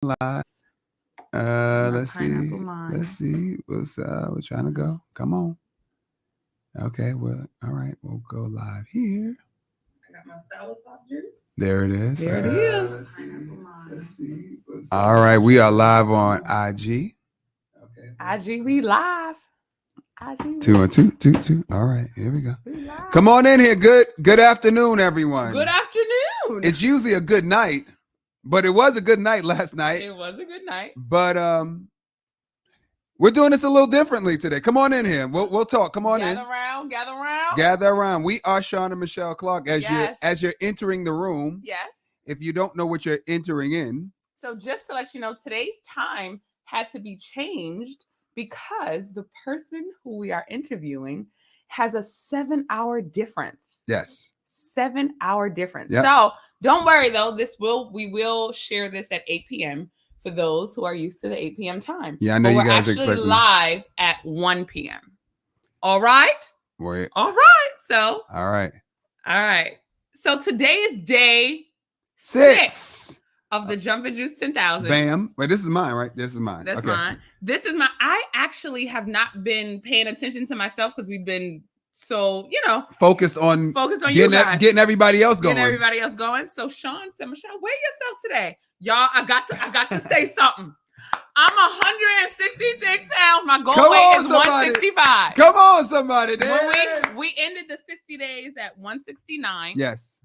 live. Let's see. Let's see. What's we're trying to go. Come on. Okay, well, all right, we'll go live here. I got my soursop juice. There it is. There it is. Let's see. All right, we are live on IG. Okay. IG, we live. IG. 2 and 2, 2, 2. All right, here we go. Come on in here. Good afternoon, everyone. Good afternoon. It's usually a good night, but it was a good night last night. It was a good night. But we're doing this a little differently today. Come on in here. We'll talk. Come on in. Gather around. We are Sean and Michelle Clark. As you're entering the room. Yes. If you don't know what you're entering in. So just to let you know, today's time had to be changed because the person who we are interviewing has a 7-hour difference. Yes. 7-hour difference. Yep. So don't worry though. We will share this at 8 p.m. for those who are used to the 8 p.m. time. Yeah, I know you guys expect. We're actually live at 1 p.m. All right. Wait. All right. So. All right. So today is day 6 of the Jumpin' Juice 10,000. Bam. Wait, this is mine, right? This is mine. That's mine. This is I actually have not been paying attention to myself because we've been so, focused on you guys. Getting everybody else going. So Sean said, Michelle, weigh yourself today. Y'all, I got to say something. I'm 166 pounds. My goal weight is 165. Come on, somebody. We ended the 60 days at 169. Yes.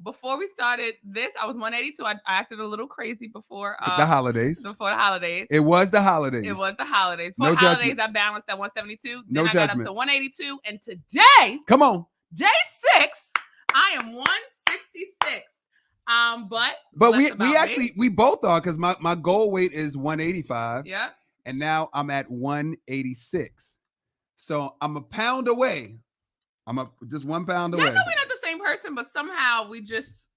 Before we started this, I was 182. I acted a little crazy before the holidays. Before the holidays. It was the holidays. Before the holidays, I balanced at 172. Then I got up to 182. And today, come on, day 6, I am 166. But we both are, because my goal weight is 185. Yeah. And now I'm at 186. So I'm a pound away. Just 1 pound away. I know we're not the same person, but somehow we're just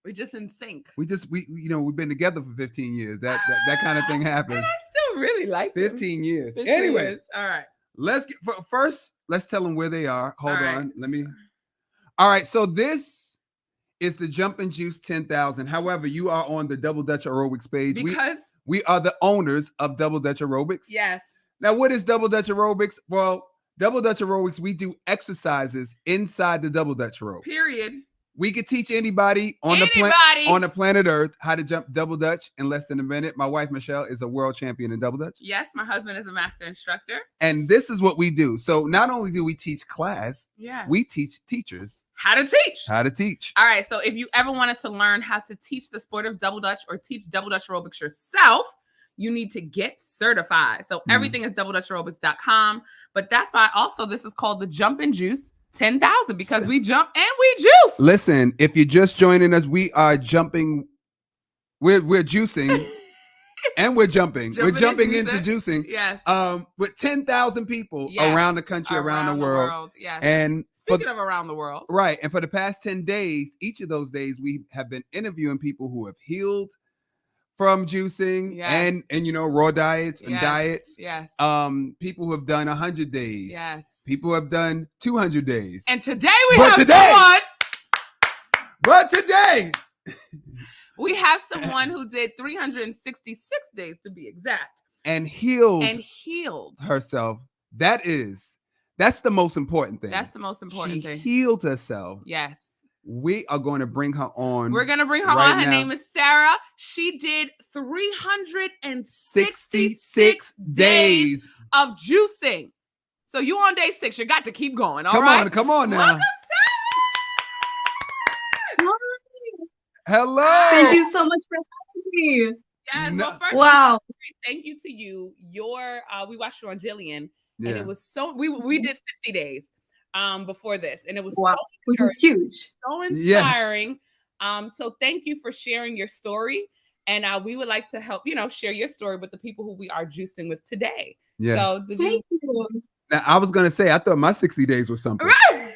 in sync. We've been together for 15 years. That kind of thing happens. And I still really like 15 years. 15 anyway, years. All right. Let's tell them where they are. Hold on. All right. So this is the Jumpin' Juice 10,000. However, you are on the Double Dutch Aerobics page. Because we are the owners of Double Dutch Aerobics. Yes. Now, what is Double Dutch Aerobics? Well, Double Dutch Aerobics, we do exercises inside the Double Dutch rope. Period. We could teach anybody on the planet Earth how to jump Double Dutch in less than a minute. My wife, Michelle, is a world champion in Double Dutch. Yes, my husband is a master instructor. And this is what we do. So not only do we teach class, we teach teachers how to teach. All right, so if you ever wanted to learn how to teach the sport of Double Dutch or teach Double Dutch Aerobics yourself, you need to get certified. So everything is doubledutchaerobics.com. But that's why also this is called the Jumpin' Juice 10,000, because we jump and we juice. Listen, if you're just joining us, we are jumping. We're juicing and we're jumping. We're jumping into juicing. Yes. With 10,000 people around the country, around the world. Yes. And speaking of around the world. Right. And for the past 10 days, each of those days, we have been interviewing people who have healed from juicing and raw diets and diets. Yes. People who have done 100 days. Yes. People who have done 200 days. And today we have someone. But today we have someone who did 366 days to be exact. And healed herself. That's the most important thing. That's the most important thing. She healed herself. Yes. We are going to bring her on. We're going to bring her on. Her name is Sarah. She did 366 days of juicing. So you on day 6. You got to keep going. All right. Come on now. Welcome, Sarah. Hello. Thank you so much for having me. Yes. Well, first, wow. Thank you to you. We watched you on Jillian, and it was so. We did 60 days. Before this, and it was so huge, so inspiring. So thank you for sharing your story, and we would like to help share your story with the people who we are juicing with today. Yeah. So thank you. Now, I was gonna say I thought my 60 days was something. Right.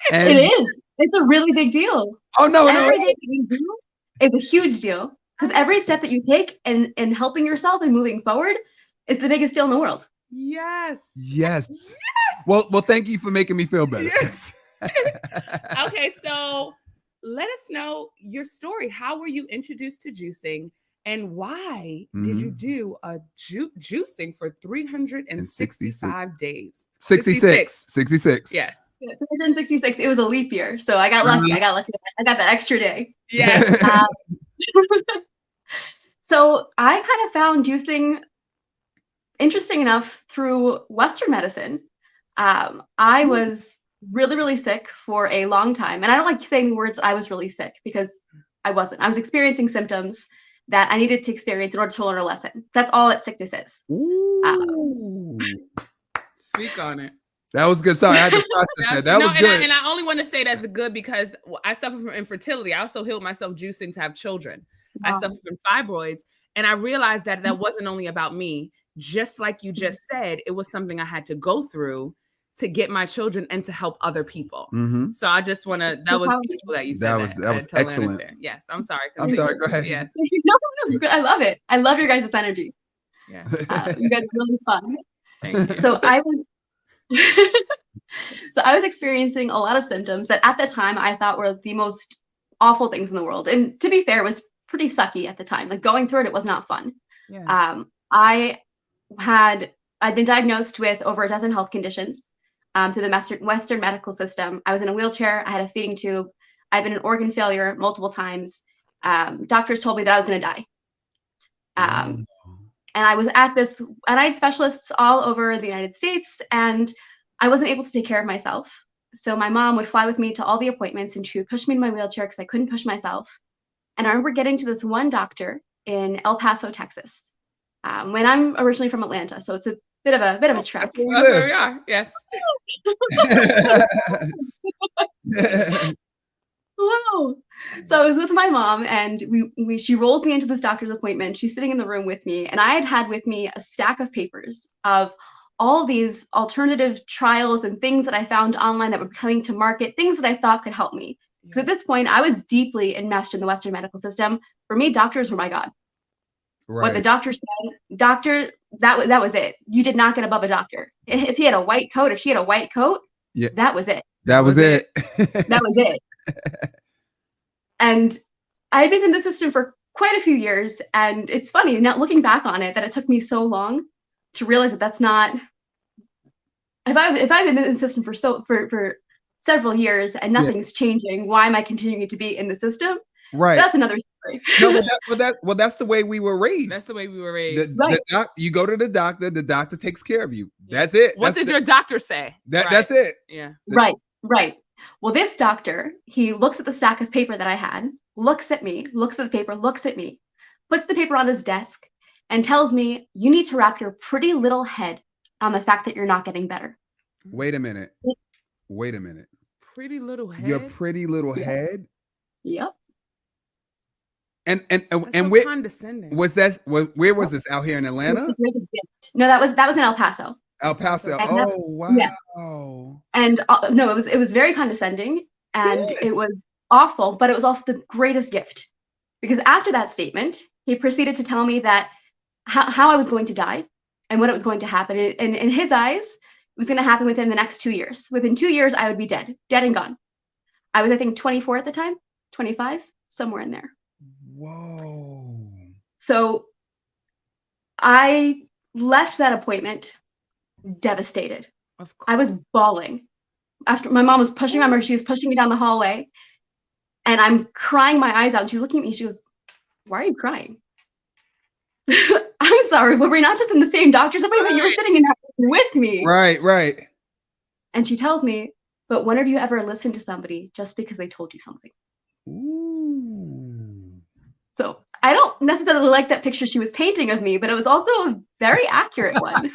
It is. It's a really big deal. Oh no, every day you do is a huge deal, because every step that you take in helping yourself and moving forward is the biggest deal in the world. Yes. Well, thank you for making me feel better. Yes. Okay, so let us know your story. How were you introduced to juicing? And why did you do a juicing for 365 days? 66. 66. Yes. 366. It was a leap year. So I got lucky. I got that extra day. Yes. So I kind of found juicing interesting enough through Western medicine. I was really, really sick for a long time. And I don't like saying the words I was really sick because I wasn't. I was experiencing symptoms that I needed to experience in order to learn a lesson. That's all that sickness is. Speak on it. That was good. Sorry, I had to process that. That was good. And I only want to say that's good because I suffer from infertility. I also healed myself juicing to have children. Wow. I suffer from fibroids. And I realized that wasn't only about me. Just like you just said, it was something I had to go through to get my children and to help other people. Mm-hmm. So I just want to, that was beautiful that you said that. That was totally excellent. Understand. Yes, I'm sorry. I'm sorry, go ahead. Yes. No, I love it. I love your guys' energy. Yeah. You guys are really fun. Thank you. So I was experiencing a lot of symptoms that at the time I thought were the most awful things in the world. And to be fair, it was pretty sucky at the time. Like going through it was not fun. Yes. I'd been diagnosed with over a dozen health conditions through the Western medical system. I was in a wheelchair. I had a feeding tube. I've been in organ failure multiple times. Doctors told me that I was going to die. And I was at this, and I had specialists all over the United States, and I wasn't able to take care of myself. So my mom would fly with me to all the appointments, and she would push me in my wheelchair because I couldn't push myself. And I remember getting to this one doctor in El Paso, Texas. When I'm originally from Atlanta, so it's a bit of a trek. That's where we are. Yes. Wow. So I was with my mom, and she rolls me into this doctor's appointment. She's sitting in the room with me, and I had with me a stack of papers of all these alternative trials and things that I found online that were coming to market, things that I thought could help me. Because at this point, I was deeply enmeshed in the Western medical system. For me, doctors were my God. Right. What the doctor said, that was it. You did not get above a doctor. If he had a white coat, if she had a white coat, that was it. That was it. That was it. And I'd been in the system for quite a few years, and it's funny now looking back on it that it took me so long to realize that that's not. If I've been in the system for several years and nothing's changing, why am I continuing to be in the system? Right. That's another story. No, that's the way we were raised. That's the way we were raised. You go to the doctor takes care of you. That's it. What did your doctor say? That's it. Yeah. Right. Well, this doctor, he looks at the stack of paper that I had, looks at me, looks at the paper, looks at me, puts the paper on his desk, and tells me, you need to wrap your pretty little head on the fact that you're not getting better. Wait a minute. Pretty little head? Your pretty little head? Yep. And so where condescending. Where was this? Out here in Atlanta? No, that was in El Paso. El Paso. Oh wow. Yeah. And no, it was very condescending, and it was awful, but it was also the greatest gift, because after that statement, he proceeded to tell me that how I was going to die and what it was going to happen. And in his eyes, it was going to happen within the next 2 years. Within 2 years, I would be dead and gone. I was, I think, 24 at the time, 25, somewhere in there. Whoa. So I left that appointment devastated. I was bawling. After my mom was pushing me, she was pushing me down the hallway, and I'm crying my eyes out. And she's looking at me. She goes, "Why are you crying?" I'm sorry, but we're not just in the same doctor's appointment. Right. You were sitting in that with me. Right. And she tells me, "But when have you ever listened to somebody just because they told you something?" Ooh. So I don't necessarily like that picture she was painting of me, but it was also a very accurate one.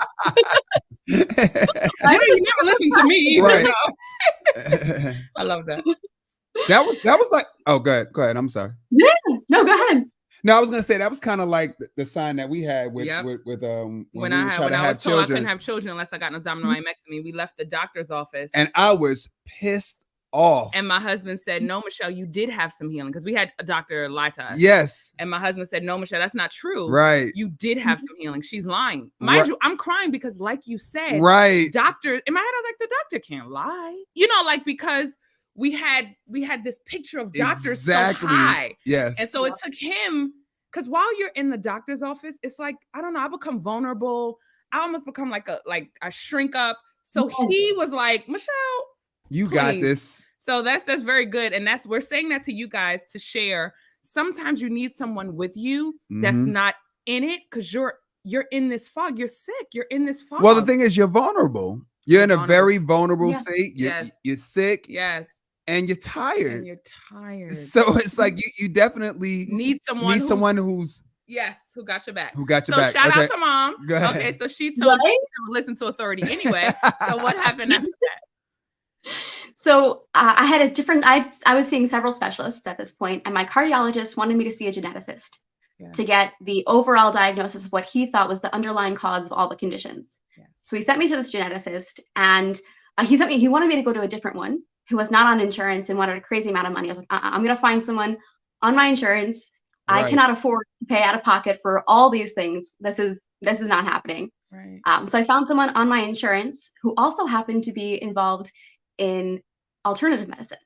You never listened to me either. Right. I love that. That was like, oh, go ahead. I'm sorry. Yeah, no, go ahead. No, I was gonna say that was kind of like the sign that we had with when I was told I couldn't have children unless I got an abdominal myomectomy. We left the doctor's office, and I was pissed off. And my husband said, "No, Michelle, you did have some healing," because we had a doctor lie to us. Yes. And my husband said, "No, Michelle, that's not true. Right. You did have some healing. She's lying." Mind you, I'm crying because, like you said, right. Doctors in my head, I was like, the doctor can't lie. Because we had this picture of doctors so high. Yes. And so it took him because while you're in the doctor's office, it's like, I don't know, I become vulnerable. I almost become like I shrink up. So he was like, Michelle, you got this. So that's very good. And we're saying that to you guys to share. Sometimes you need someone with you that's not in it, because you're in this fog. You're sick. You're in this fog. Well, the thing is, you're vulnerable. You're in a very vulnerable state. You're sick. Yes. And you're tired. And you're tired. So it's like you definitely need someone who's who got your back. Who got your back. Shout out to mom. Okay, so she told you to listen to authority anyway. So what happened after that? So I had a different, I was seeing several specialists at this point, and my cardiologist wanted me to see a geneticist to get the overall diagnosis of what he thought was the underlying cause of all the conditions. So he sent me to this geneticist, and he wanted me to go to a different one who was not on insurance and wanted a crazy amount of money. I was like, I'm going to find someone on my insurance. Right. I cannot afford to pay out of pocket for all these things. This is not happening. Right. So I found someone on my insurance who also happened to be involved in alternative medicine.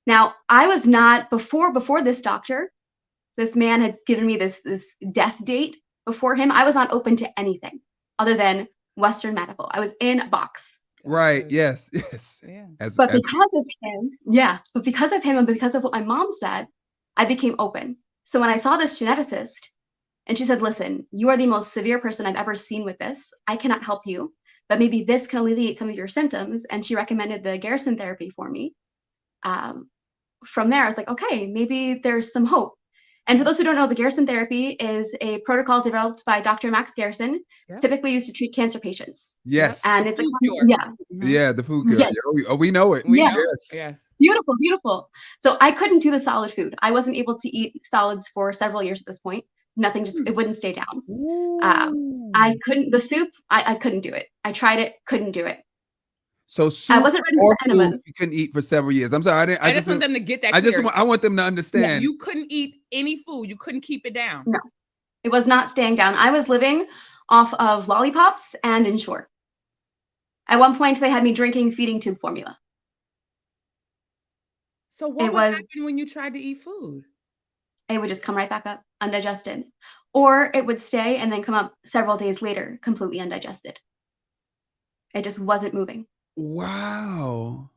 Now, I was not before this doctor. This man had given me this death date before him. I was not open to anything other than Western medical. I was in a box. Right. Yes. Yeah. But because of him and because of what my mom said, I became open. So when I saw this geneticist and she said, listen, you are the most severe person I've ever seen with this. I cannot help you, but maybe this can alleviate some of your symptoms. And she recommended the Garrison therapy for me. From there, I was like, okay, maybe there's some hope. And for those who don't know, the Garrison therapy is a protocol developed by Dr. Max Garrison, typically used to treat cancer patients. Yes. And it's food cure. Yeah, the food cure. Yes. Oh, we know it. Yes. Beautiful, beautiful. So I couldn't do the solid food. I wasn't able to eat solids for several years at this point. Nothing, it wouldn't stay down. I couldn't, the soup, I couldn't do it. I tried it, couldn't do it. So soup or food you couldn't eat for several years. I'm sorry, I just want them to get that. I want them to understand. Yeah, you couldn't eat any food. You couldn't keep it down. No, it was not staying down. I was living off of lollipops and Ensure. At one point, they had me drinking feeding tube formula. So what would happen when you tried to eat food? It would just come right back up, undigested. Or it would stay and then come up several days later, completely undigested. It just wasn't moving. Wow.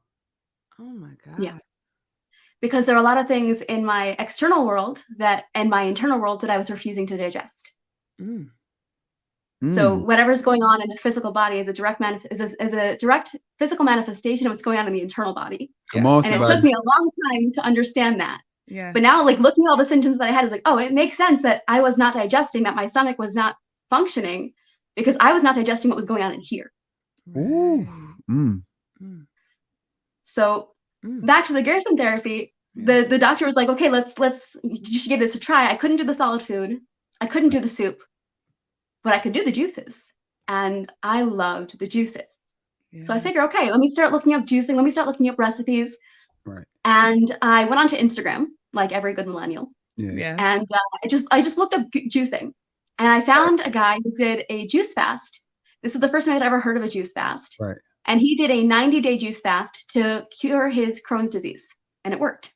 Oh my God. Yeah. Because there are a lot of things in my external world and my internal world that I was refusing to digest. So whatever's going on in the physical body is a direct physical manifestation of what's going on in the internal body. Come on, and it took me a long time to understand that. Yeah. But now, like, looking at all the symptoms that I had, is like, oh, it makes sense that I was not digesting, that my stomach was not functioning, because I was not digesting what was going on in here. Ooh. So back to the Garrison therapy, the doctor was like, okay, you should give this a try. I couldn't do the solid food. I couldn't do the soup, but I could do the juices. And I loved the juices. Yeah. So I figured, okay, let me start looking up juicing. Let me start looking up recipes. Right. And I went onto Instagram, like every good millennial. Yeah. And I just looked up juicing, and I found a guy who did a juice fast. This was the first time I'd ever heard of a juice fast. Right. And he did a 90-day juice fast to cure his Crohn's disease, and it worked.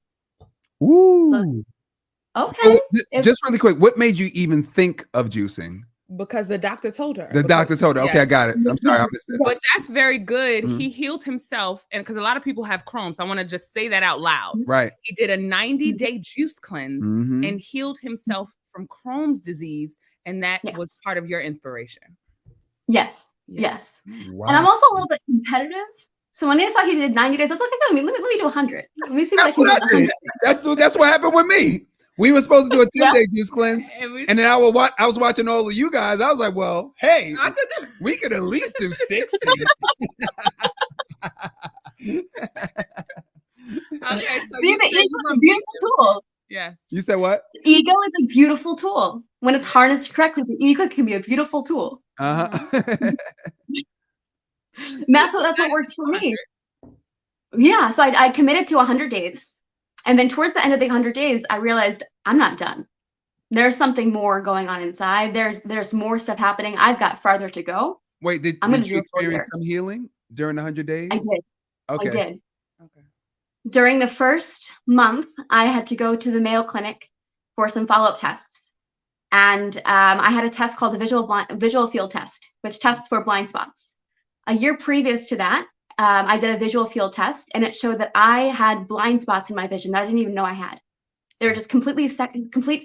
Ooh. So, okay. So, just really quick, what made you even think of juicing? Because the doctor told her. Doctor told her. Okay, I got it. I'm sorry, I missed it. But that's very good. He healed himself, and because a lot of people have Crohn's, I want to just say that out loud. Right. He did a 90-day juice cleanse and healed himself from Crohn's disease, and that was part of your inspiration. Yes. Wow. And I'm also a little bit competitive. So when I saw he did 90 days, I was like, let me do 100. Let me see what I can do. That's what happened with me. We were supposed to do a 10-day juice cleanse, and then I was watching all of you guys. I was like, well, hey, we could at least do 60. Okay, so ego is a beautiful tool. Yes. You said what? Ego is a beautiful tool. When it's harnessed correctly, the ego can be a beautiful tool. And that's what works for me. Yeah, so I committed to 100 days. And then towards the end of the 100 days, I realized I'm not done. There's something more going on inside. There's more stuff happening. I've got farther to go. Wait, did you experience some healing during the 100 days? I did. Okay. I did. Okay. During the first month, I had to go to the Mayo Clinic for some follow-up tests. And I had a test called a visual field test, which tests for blind spots. A year previous to that, I did a visual field test, and it showed that I had blind spots in my vision that I didn't even know I had. They were just complete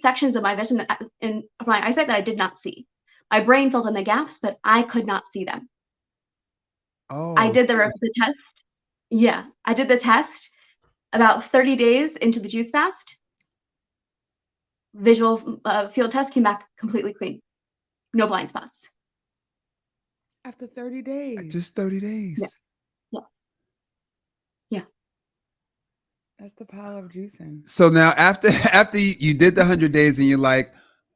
sections of my vision in my eyesight that I did not see. My brain filled in the gaps, but I could not see them. Oh, I did the test. Yeah, I did the test about 30 days into the juice fast. Visual field test came back completely clean. No blind spots. After 30 days. Just 30 days. Yeah. That's the power of juicing. So now after you did the 100 days and you're like,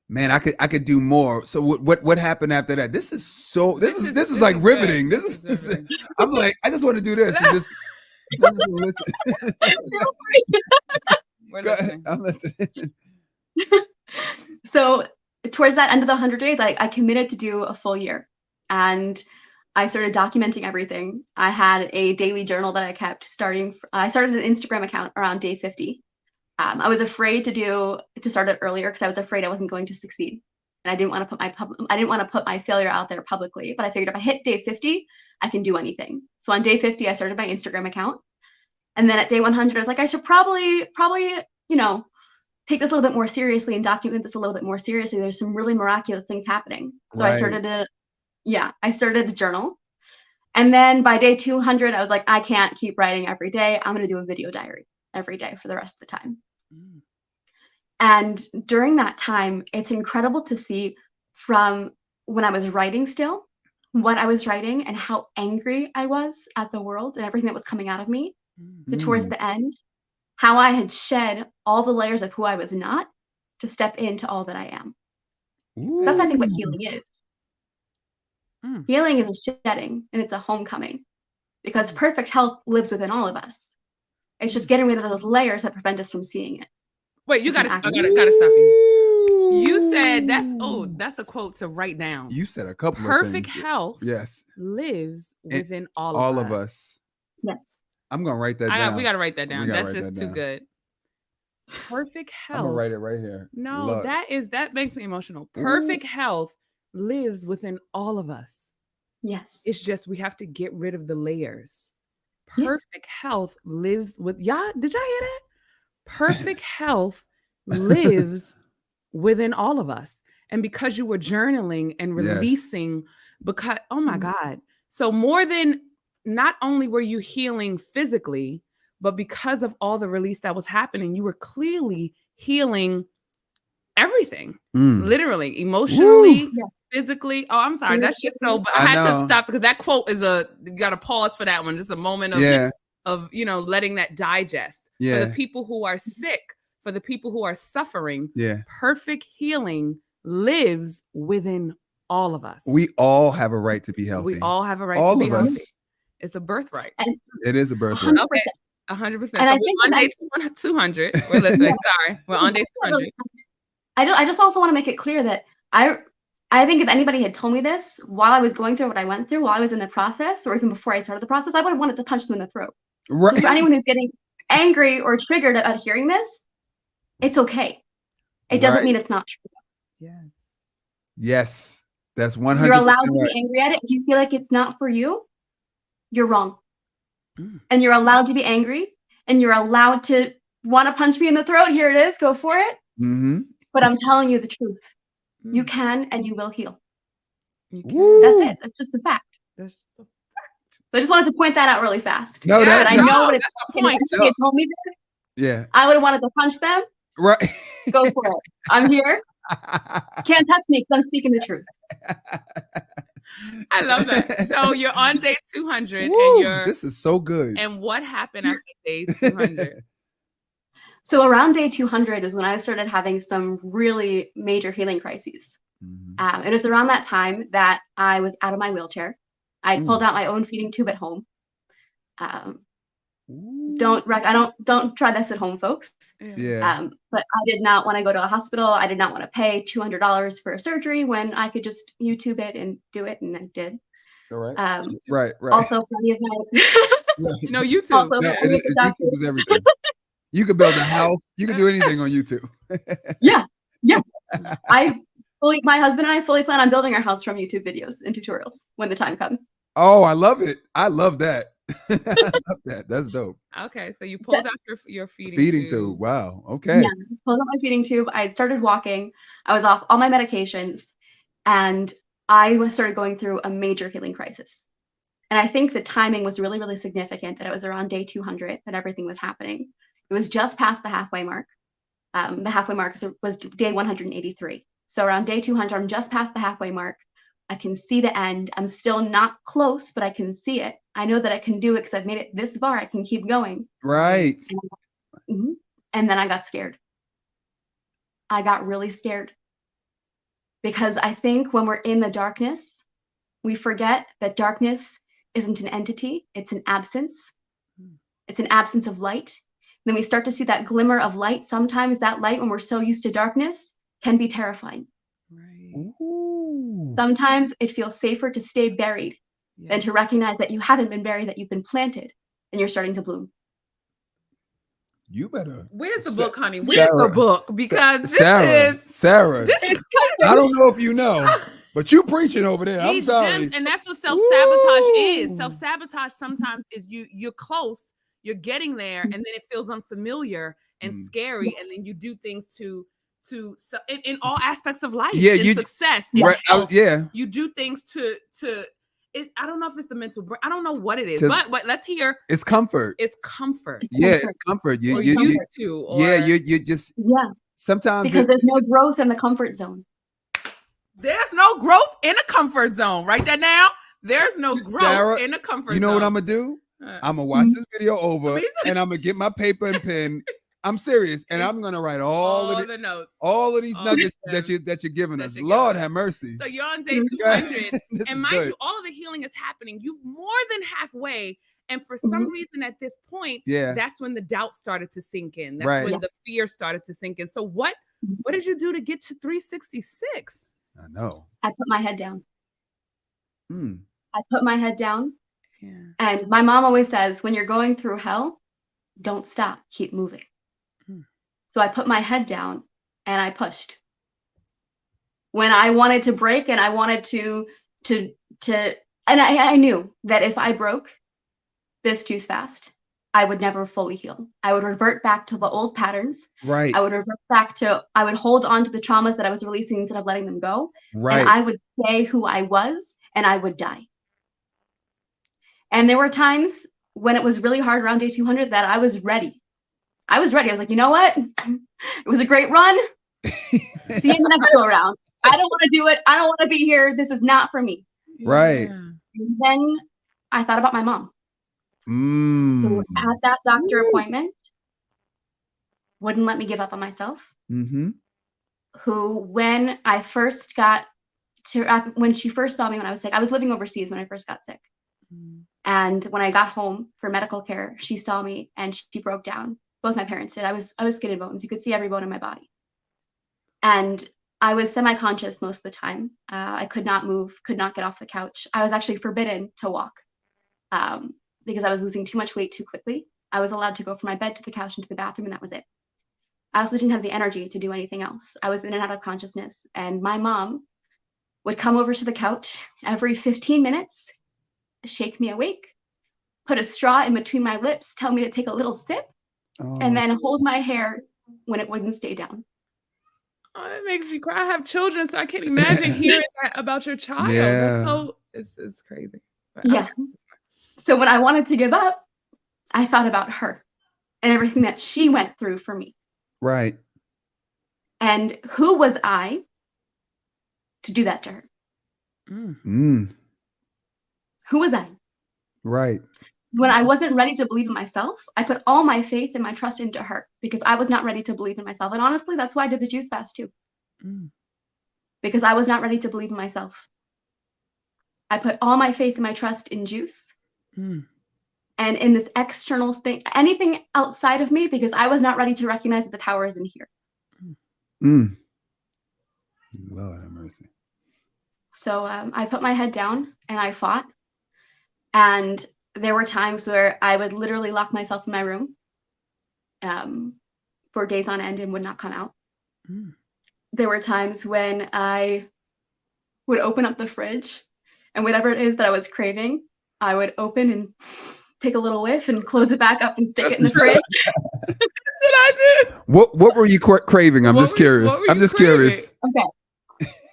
man, I could do more. So what happened after that? This is like riveting. This is I'm like, I just want to do this and just listen. We're listening. I'm listening. So towards that end of the 100 days, I committed to do a full year, and I started documenting everything. I had a daily journal that I kept I started an Instagram account around day 50. I was afraid to start it earlier because I was afraid I wasn't going to succeed, and I didn't want to put my failure out there publicly. But I figured if I hit day 50, I can do anything. So on day 50, I started my Instagram account, and then at day 100, I was like, I should probably take this a little bit more seriously and document this a little bit more seriously. There's some really miraculous things happening. So right. I started to journal. And then by day 200, I was like, I can't keep writing every day. I'm going to do a video diary every day for the rest of the time. Mm. And during that time, it's incredible to see from when I was writing still, what I was writing and how angry I was at the world and everything that was coming out of me, but towards the end, how I had shed all the layers of who I was not to step into all that I am. That's, I think, what healing is. Healing is shedding, and it's a homecoming, because perfect health lives within all of us. It's just getting rid of those layers that prevent us from seeing it. Wait, I gotta stop you. You said that's a quote to write down. You said a couple perfect of things. health lives within all of us. Yes. I'm gonna write that down. We gotta write that down. That's just too good. Perfect health. I'm gonna write it right here. No, look. that makes me emotional. Perfect health lives within all of us. Yes. It's just we have to get rid of the layers. Perfect health lives with y'all. Did y'all hear that? Perfect health lives within all of us. And because you were journaling and releasing, because oh my God. So more than not only were you healing physically, but because of all the release that was happening, you were clearly healing everything, literally, emotionally, physically. Oh, I'm sorry. That's just so, but I had to stop because that quote is you got to pause for that one. Just a moment of letting that digest. For the people who are sick, for the people who are suffering, perfect healing lives within all of us. We all have a right to be healthy. We all have a right to be healthy. It's a birthright. It is a birthright. Okay. 100%. So we're on day 200. We're listening. Sorry. We're on day 200. I just also want to make it clear that I think if anybody had told me this while I was going through what I went through, while I was in the process, or even before I started the process, I would have wanted to punch them in the throat. Right. So for anyone who's getting angry or triggered at hearing this, it's okay. It doesn't mean it's not true. Yes. That's 100%. You're allowed to be angry at it. If you feel like it's not for you, you're wrong. And you're allowed to be angry, and you're allowed to want to punch me in the throat. Here it is. Go for it. But I'm telling you the truth. You can and you will heal. You can. That's it. That's just the fact. That's just a fact. I just wanted to point that out really fast. No, I know what it's a point. If you told me this, I would have wanted to punch them. Right. Go for it. I'm here. Can't touch me because I'm speaking the truth. I love that. So you're on day 200 and this is so good. And what happened after day 200? So around day 200 is when I started having some really major healing crises. It was around that time that I was out of my wheelchair. I pulled out my own feeding tube at home. Don't try this at home, folks. But I did not want to go to a hospital. I did not want to pay $200 for a surgery when I could just YouTube it and do it, and I did. All right. Right. Also, plenty of my no YouTube. YouTube is everything. You could build a house. You can do anything on YouTube. Yeah. I my husband and I fully plan on building our house from YouTube videos and tutorials when the time comes. Oh, I love it. I love that. I love that. That's dope. Okay, so you pulled out your Feeding tube. Wow. Okay. Yeah, pulled out my feeding tube. I started walking. I was off all my medications, and I started going through a major healing crisis. And I think the timing was really, really significant, that it was around day 200 that everything was happening. It was just past the halfway mark. The halfway mark was day 183. So around day 200, I'm just past the halfway mark. I can see the end. I'm still not close, but I can see it. I know that I can do it because I've made it this far. I can keep going. Right. And then I got scared. I got really scared. Because I think when we're in the darkness, we forget that darkness isn't an entity, it's an absence. It's an absence of light. Then we start to see that glimmer of light. Sometimes that light, when we're so used to darkness, can be terrifying. Right. Ooh. Sometimes it feels safer to stay buried than to recognize that you haven't been buried, that you've been planted, and you're starting to bloom. You better. Where's the book, honey? Where's the book? Because Sarah. this is I don't know if you know, but you preaching over there. I'm these sorry. gems, and that's what self-sabotage is. Woo. Self-sabotage sometimes is you're close, you're getting there, and then it feels unfamiliar and scary, and then you do things to in all aspects of life. Yeah, in success. In right. health, Yeah. you do things to I don't know if it's the mental brain. I don't know what it is, but let's hear. It's comfort. It's comfort. Yeah, it's comfort. You used to. Or, yeah, you just sometimes because there's no growth in the comfort zone. There's no growth in a comfort zone. Write that down. There's no growth Sarah, in a comfort zone. You know what I'm gonna do? I'm gonna watch this video over, and I'm gonna get my paper and pen. I'm serious, and I'm gonna write all of the notes, all of these nuggets that you're giving us. Lord have mercy. So you're on day 200, and mind good. you, all of the healing is happening. You more than halfway, and for some reason at this point, that's when the doubt started to sink in. That's when the fear started to sink in. So what did you do to get to 366? I know. I put my head down. I put my head down. Yeah. And my mom always says, when you're going through hell, don't stop, keep moving. So I put my head down and I pushed. When I wanted to break and I wanted to and I knew that if I broke this too fast, I would never fully heal. I would revert back to the old patterns. Right. I would revert back to, I would hold on to the traumas that I was releasing instead of letting them go. Right. And I would say who I was and I would die. And there were times when it was really hard around day 200 that I was ready. I was like, you know what? It was a great run. See you in the next go around. I don't want to do it. I don't want to be here. This is not for me. Right. And then I thought about my mom. Who at that doctor appointment wouldn't let me give up on myself. Who, when I first got to, when she first saw me when I was sick, I was living overseas when I first got sick. And when I got home for medical care, she saw me and she broke down. Both my parents did. I was skin and bones. You could see every bone in my body. And I was semi-conscious most of the time. I could not move, could not get off the couch. I was actually forbidden to walk because I was losing too much weight too quickly. I was allowed to go from my bed to the couch and to the bathroom, and that was it. I also didn't have the energy to do anything else. I was in and out of consciousness. And my mom would come over to the couch every 15 minutes, shake me awake, put a straw in between my lips, tell me to take a little sip, and then hold my hair when it wouldn't stay down. Oh, that makes me cry. I have children, so I can't imagine hearing that about your child. Yeah. That's so, it's crazy. But So when I wanted to give up, I thought about her and everything that she went through for me. Right. And who was I to do that to her? Who was I? Right. When I wasn't ready to believe in myself, I put all my faith and my trust into her because I was not ready to believe in myself. And honestly, that's why I did the juice fast too. Because I was not ready to believe in myself. I put all my faith and my trust in juice and in this external thing, anything outside of me, because I was not ready to recognize that the power is in here. Lord have mercy. So I put my head down and I fought. And there were times where I would literally lock myself in my room for days on end and would not come out. there were times when I would open up the fridge and whatever it is that I was craving, I would open and take a little whiff and close it back up and stick it in the fridge. That's what I did. What were you craving? I'm just curious. what were I'm you just curious. Okay.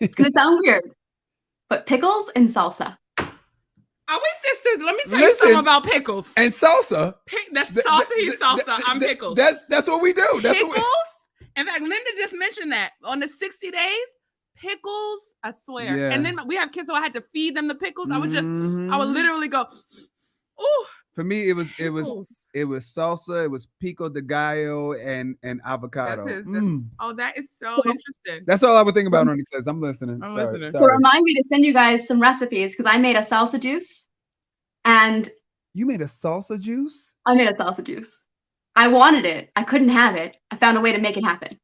It's going to sound weird, but pickles and salsa. Are we sisters? Let me tell you Listen, something about pickles. And salsa. That's salsa, he's salsa. I'm pickles. That's what we do. That's Pickles? what In fact, Linda just mentioned that on the 60 days, pickles, I swear. Yeah. And then we have kids, so I had to feed them the pickles. I would Mhm. literally go, ooh. For me, it was pickles. salsa, it was pico de gallo and avocado. That is so interesting. That's all I would think about on these tests. I'm listening. I'm Sorry, listening. So sorry. remind me to send you guys some recipes because I made a salsa juice and You made a salsa juice? I made a salsa juice. I wanted it. I couldn't have it. I found a way to make it happen.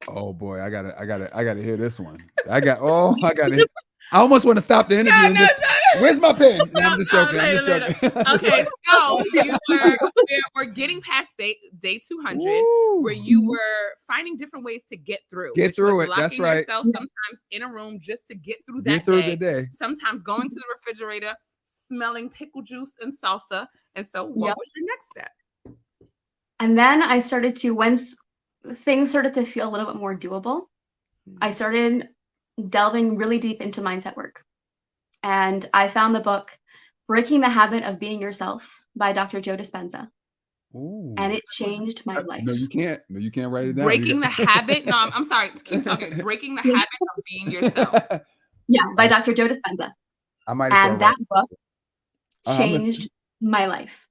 Oh boy, I gotta hear this one. I gotta. I almost want to stop the interview. and just, where's my pen? No, I'm just joking. I'm just joking. Okay, so we're getting past day 200, Woo. where you were finding different ways to get through. Get which through was it. That's locking right. yourself sometimes in a room just to get through that Get through day. the day. Sometimes going to the refrigerator, smelling pickle juice and salsa. And so, what was your next step? And then I started to, once things started to feel a little bit more doable, I started delving really deep into mindset work. And I found the book Breaking the Habit of Being Yourself by Dr. Joe Dispenza. Ooh. And it changed my life. No, you can't. No, you can't write it down. Breaking the habit. No, I'm sorry. Keep talking. Breaking the habit of being yourself. Yeah, by Dr. Joe Dispenza. I might. And that book changed my life.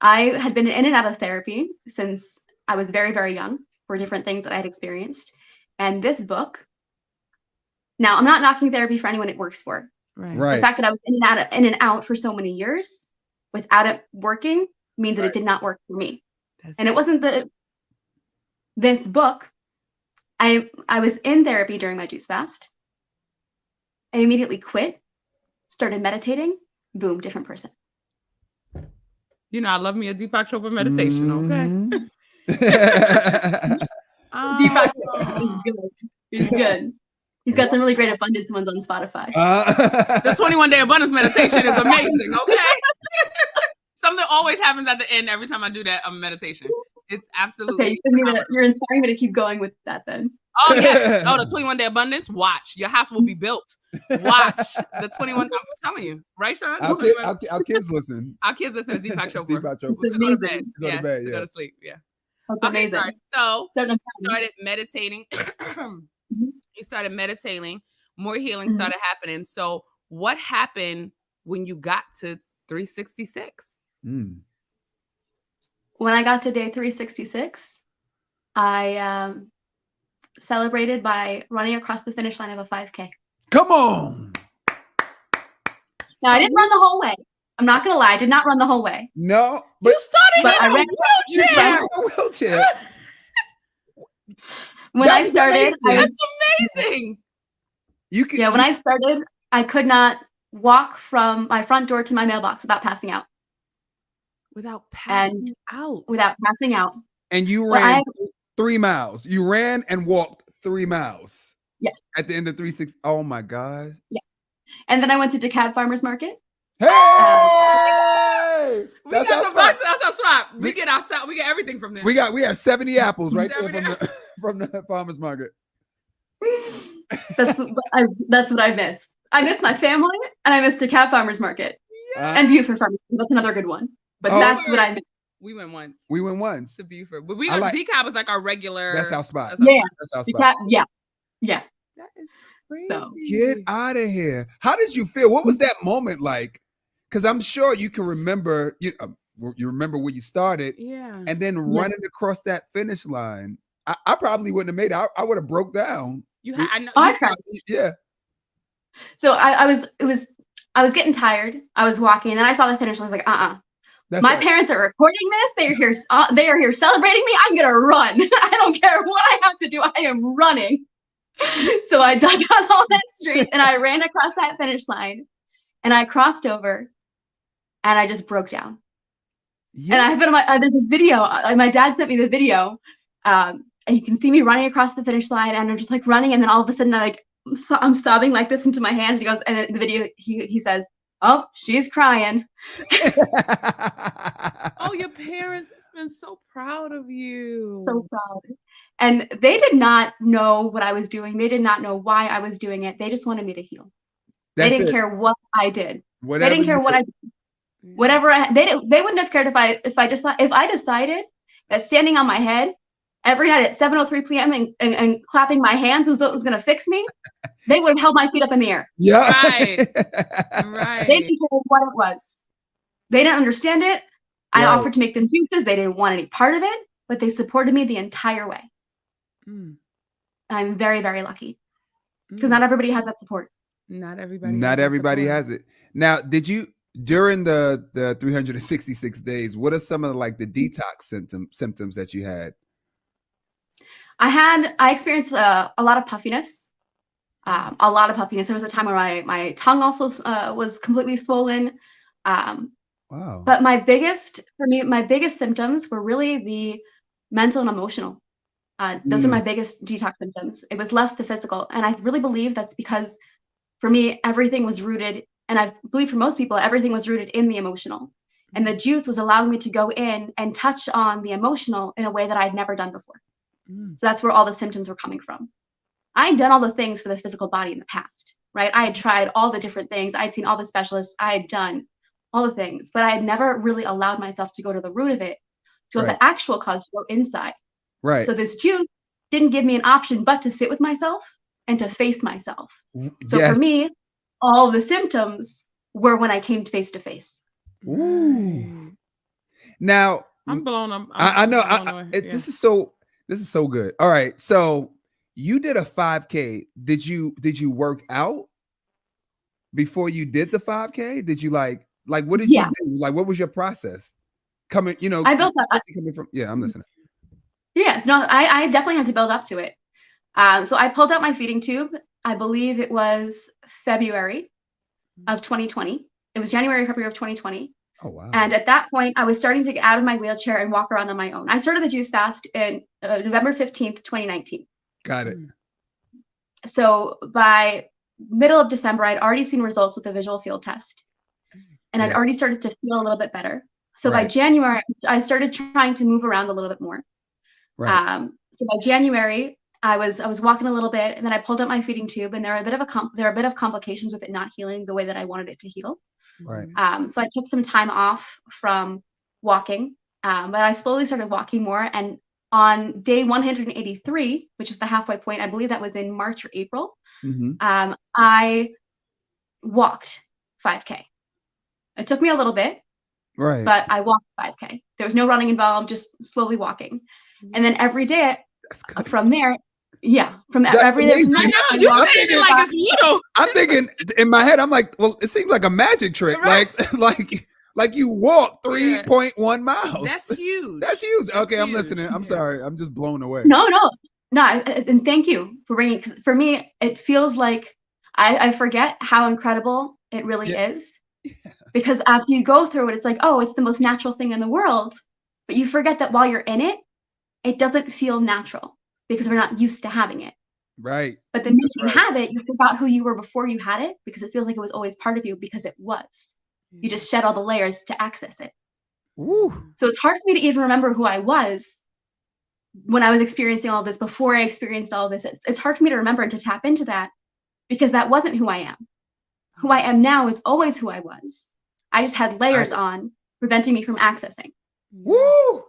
I had been in and out of therapy since I was very, very young for different things that I had experienced. And this book, now I'm not knocking therapy for anyone it works for. Right. The fact that I was in and out for so many years without it working means that it did not work for me. And it wasn't this book. I was in therapy during my juice fast. I immediately quit, started meditating, boom, different person. You know, I love me a Deepak Chopra meditation, okay? Deepak is good. He's good. He's got some really great abundance ones on Spotify. The 21-day abundance meditation is amazing, okay? Something always happens at the end every time I do that meditation. It's absolutely. Okay, you're inspiring me to keep going with that then. Oh, yes. Oh, the 21-day abundance. Watch. Your house will be built. Watch. The 21. I'm telling you. Right, Sean? Our kids listen. Our kids listen to Deepak Chopra. Deepak Chopra. To go to bed. To go to sleep. Yeah. That's amazing. Sorry. So you started meditating. You started meditating. More healing started happening. So what happened when you got to 366? When I got to day 366, I celebrated by running across the finish line of a 5K. Come on. Now, I didn't run the whole way. I'm not going to lie. I did not run the whole way. No. But you started I in a wheelchair. When I started, that's amazing. When I started, I could not walk from my front door to my mailbox without passing out. Without passing out. Without passing out. And you ran 3 miles. You ran and walked 3 miles. Yeah. At the end of 360. Oh my God. Yeah. And then I went to DeKalb Farmers Market. Hey! We got the box. That's our spot. We get everything from there. We have 70 apples right there from the farmers market. That's what I miss. I miss my family and I miss DeKalb Farmers Market. Yeah. And Buford Farmers Market. That's another good one. But that's what I miss. We went once. To Buford. But DeKalb was like our regular. That's our spot. That's our spot. Yeah. That is crazy. So, get out of here. How did you feel? What was that moment like? Because I'm sure you can remember, you remember where you started, and then running across that finish line. I probably wouldn't have made it. I would have broke down. I tried. Yeah. So I was getting tired. I was walking, and then I saw the finish line. I was like, my parents are recording this. They are here celebrating me. I'm gonna run. I don't care what I have to do. I am running. So I dug out all that street and I ran across that finish line, and I crossed over, and I just broke down. Yes. And there's a video. My dad sent me the video. and you can see me running across the finish line, and I'm just like running, and then all of a sudden I'm sobbing like this into my hands. He goes, and in the video he says, "Oh, she's crying." Oh, your parents must have been so proud of you. So proud. And they did not know what I was doing. They did not know why I was doing it. They just wanted me to heal. They didn't care what I did. They didn't care what I did. Whatever they wouldn't have cared if I decided that standing on my head every night at 7:03 p.m. and clapping my hands was what was going to fix me. They would have held my feet up in the air. Yeah. Right. Right. They didn't care what it was. They didn't understand it. I offered to make them juices. They didn't want any part of it, but they supported me the entire way. I'm very, very lucky because not everybody has that support. Not everybody has it. Now, did you, during the 366 days, what are some of the detox symptoms that you had? I experienced a lot of puffiness. There was a time where my tongue also was completely swollen. Wow. But my biggest symptoms were really the mental and emotional. Those are my biggest detox symptoms. It was less the physical. And I really believe that's because for me, everything was rooted, and I believe for most people, everything was rooted in the emotional. And the juice was allowing me to go in and touch on the emotional in a way that I'd never done before. So that's where all the symptoms were coming from. I had done all the things for the physical body in the past, right? I had tried all the different things. I had seen all the specialists. I had done all the things, but I had never really allowed myself to go to the root of it, to go to the actual cause, to go inside. Right. So this juice didn't give me an option but to sit with myself and to face myself. So for me, all the symptoms were when I came face to face. Ooh. Now I'm blown up. I know. This is so good. All right. So you did a 5K. Did you work out before you did the 5K? Did you like what did you do? Like, what was your process? I built up. Coming from, I'm listening. Yes, no, I definitely had to build up to it. So I pulled out my feeding tube. I believe it was February of 2020. It was January, February of 2020. Oh, wow. And at that point, I was starting to get out of my wheelchair and walk around on my own. I started the juice fast in November 15th, 2019. Got it. So by middle of December, I'd already seen results with the visual field test. And I'd already started to feel a little bit better. So by January, I started trying to move around a little bit more. Right. So by January, I was walking a little bit, and then I pulled out my feeding tube, and there were a bit of complications with it not healing the way that I wanted it to heal. Right. So I took some time off from walking, but I slowly started walking more. And on day 183, which is the halfway point, I believe that was in March or April, I walked 5K. It took me a little bit, but I walked 5K. There was no running involved, just slowly walking. And then every day from there, every day. You're saying it like it's little. I'm thinking in my head, I'm like, well, it seems like a magic trick. Right. Like you walk 3.1 miles. That's huge. That's huge. Okay, I'm listening. I'm sorry. I'm just blown away. No. And thank you for bringing it. 'Cause for me, it feels like I forget how incredible it really is. Because after you go through it, it's like, oh, it's the most natural thing in the world. But you forget that while you're in it, it doesn't feel natural because we're not used to having it. Right. But the minute you have it, you forgot who you were before you had it because it feels like it was always part of you because it was. You just shed all the layers to access it. Ooh. So it's hard for me to even remember who I was when I was experiencing all this, before I experienced all this. It's hard for me to remember and to tap into that because that wasn't who I am. Who I am now is always who I was. I just had layers on preventing me from accessing. Woo!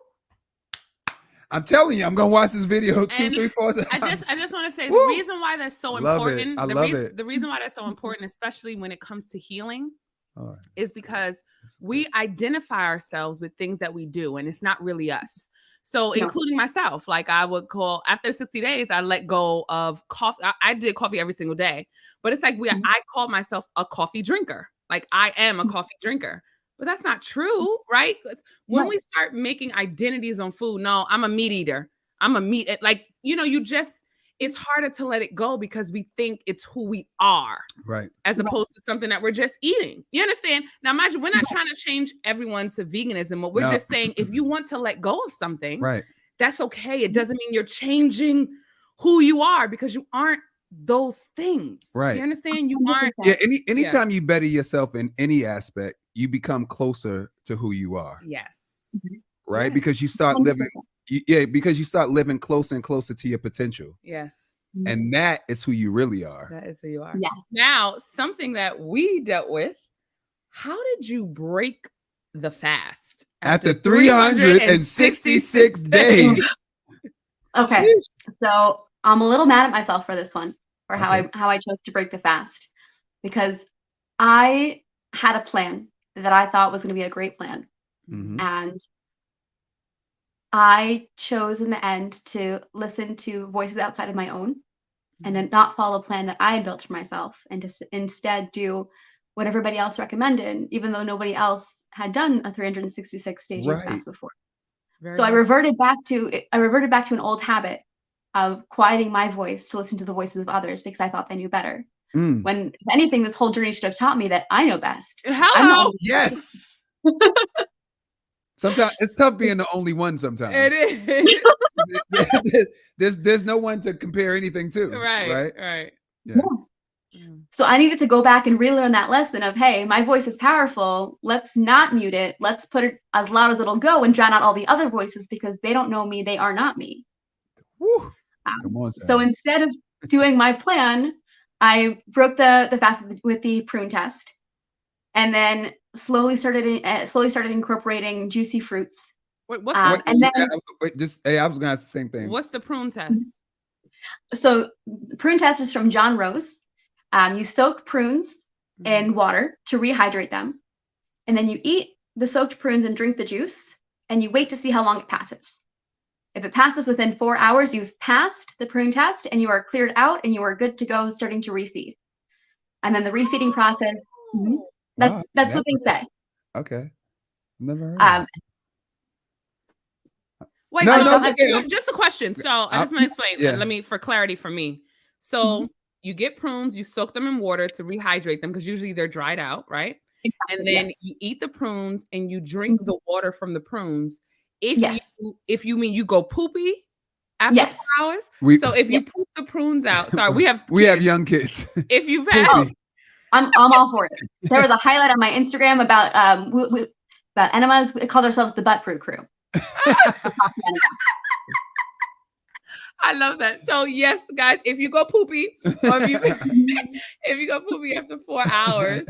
I'm telling you, I'm gonna watch this video 2, 3, 4 times. I just want to say the reason why that's so important. I love it. The reason why that's so important, especially when it comes to healing, is because we identify ourselves with things that we do, and it's not really us. So, including myself, like I would call after 60 days, I let go of coffee. I did coffee every single day, but it's like I called myself a coffee drinker. Like I am a coffee drinker. But that's not true, right? When we start making identities on food, no, I'm a meat eater. I'm a meat, it's harder to let it go because we think it's who we are. Right. As opposed to something that we're just eating. You understand? Now, imagine we're not trying to change everyone to veganism, but we're just saying if you want to let go of something, that's okay. It doesn't mean you're changing who you are because you aren't those things. Right. You understand? You aren't. Yeah. Anytime you better yourself in any aspect, you become closer to who you are. Yes. Right. Yes. Because you start living. Because you start living closer and closer to your potential. Yes. And that is who you really are. That is who you are. Yeah. Now, something that we dealt with, how did you break the fast? After 366 days. Okay. So I'm a little mad at myself for this one, for how Okay. I chose to break the fast, because I had a plan that I thought was going to be a great plan. Mhm. And I chose in the end to listen to voices outside of my own and then not follow a plan that I had built for myself, and to instead do what everybody else recommended, even though nobody else had done a 366 day juice Right. fast before. Very So I good. reverted back to an old habit of quieting my voice to listen to the voices of others because I thought they knew better. Mm. When, if anything, this whole journey should have taught me that I know best. I'm the Hello. only- Yes. Sometimes it's tough being the only one. Sometimes It is. there's no one to compare anything to. Right. Yeah. Mm. So I needed to go back and relearn that lesson of, hey, my voice is powerful. Let's not mute it. Let's put it as loud as it'll go and drown out all the other voices because they don't know me. They are not me. Woo. Come on, So Sam. instead of doing my plan, I broke the fast with the prune test, and then slowly started incorporating juicy fruits. Wait, what's Um, the and then- I was gonna ask the same thing. what's the prune test? So the prune test is from John Rose. You soak prunes in water to rehydrate them, and then you eat the soaked prunes and drink the juice, and you wait to see how long it passes. If it passes within 4 hours, you've passed the prune test and you are cleared out and you are good to go, starting to refeed. And then the refeeding process, Oh. Wow, that's what they never- say. Okay. Never heard. Um, Wait, No, so no, it's okay. just a question. So I just want to explain. Yeah. Let me, for clarity for me. So you get prunes, you soak them in water to rehydrate them because usually they're dried out, right? And then yes. you eat the prunes and you drink the water from the prunes. Yes. If you mean you go poopy after Yes. 4 hours. We So if you poop the prunes out, sorry, we have have young kids. If you've Poopy. had I'm all for it. There was a highlight on my Instagram about about enemas. We called ourselves the Butt Brew Crew. I love that. So yes, guys, if you go poopy, or if you if you go poopy after 4 hours,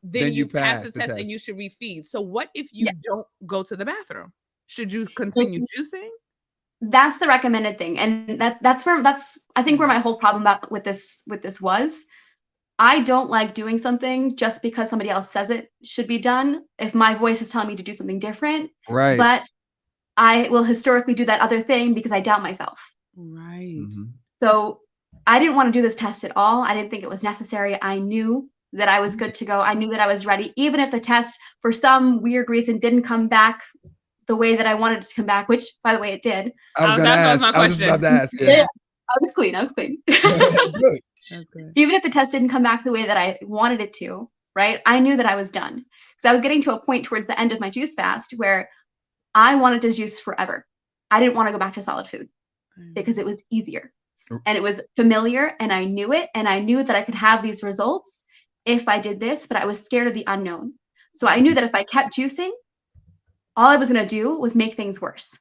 then you pass the test and you should refeed. So what if you don't go to the bathroom? Should you continue juicing? That's the recommended thing, and that's I think where my whole problem with this was. I don't like doing something just because somebody else says it should be done. If my voice is telling me to do something different, Right. but I will historically do that other thing because I doubt myself. Right. Mhm. So I didn't want to do this test at all. I didn't think it was necessary. I knew that I was good to go. I knew that I was ready, even if the test, for some weird reason, didn't come back the way that I wanted it to come back, which, by the way, it did. I was gonna that was ask. my I was just about to ask. Yeah. Yeah. I was clean. Good. That's good. Even if the test didn't come back the way that I wanted it to, right? I knew that I was done. Because I was getting to a point towards the end of my juice fast where I wanted to juice forever. I didn't want to go back to solid food because it was easier and it was familiar and I knew it, and I knew that I could have these results if I did this, but I was scared of the unknown. So I knew that if I kept juicing, all I was going to do was make things worse.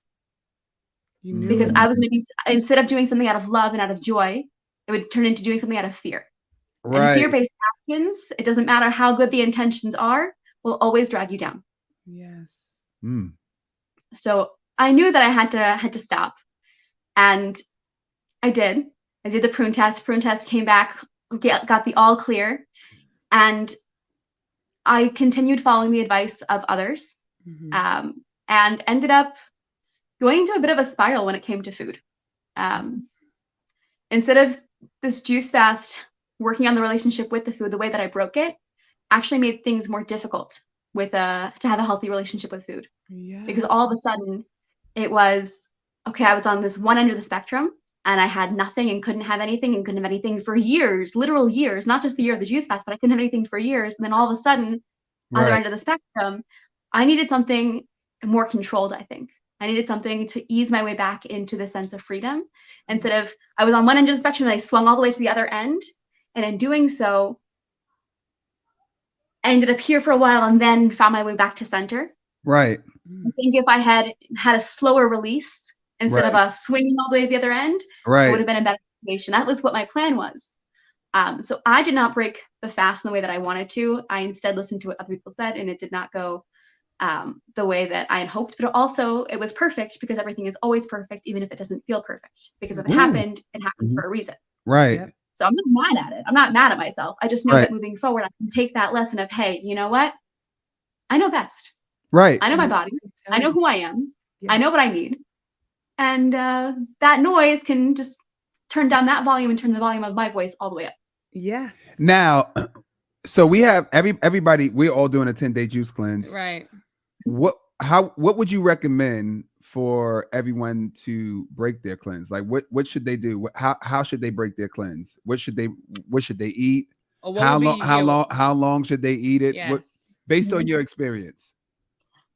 You knew Because it. I was going to be, instead of doing something out of love and out of joy, it would turn into doing something out of fear. And Right. fear-based actions, it doesn't matter how good the intentions are, will always drag you down. Yes. Mm. So I knew that I had to stop, and I did. I did the prune test. Prune test came back, got the all clear, and I continued following the advice of others, Mhm. and ended up going into a bit of a spiral when it came to food. Instead of this juice fast working on the relationship with the food, the way that I broke it actually made things more difficult with to have a healthy relationship with food. Yeah. Because all of a sudden it was, okay, I was on this one end of the spectrum and I had nothing and couldn't have anything and couldn't have anything for years, literal years, not just the year of the juice fast, but I couldn't have anything for years. And then all of a sudden, other Right. end of the spectrum, I needed something more controlled, I think. I needed something to ease my way back into the sense of freedom. Instead of, I was on one end of the spectrum and I swung all the way to the other end. And in doing so, I ended up here for a while and then found my way back to center. Right. I think if I had a slower release instead of Right. a swinging all the way to the other end, I would Right. have been in better situation. That was what my plan was. So I did not break the fast in the way that I wanted to. I instead listened to what other people said, and it did not go the way that I had hoped. But also, it was perfect because everything is always perfect, even if it doesn't feel perfect. Because if it Ooh. happened, it happened Mhm. for a reason. Right. Yep. So I'm not mad at it. I'm not mad at myself. I just know Right. that moving forward, I can take that lesson of, hey, you know what? I know best. Right. I know my body. I know who I am. I know what I need. And that noise can just turn down that volume and turn the volume of my voice all the way up. Yes. Now, so we have everybody, we're all doing a 10-day juice cleanse. Right. What would you recommend for everyone to break their cleanse? Like what should they do? How should they break their cleanse? What should they eat? Or what How would long be how long should they eat it? Yes. Based on your experience?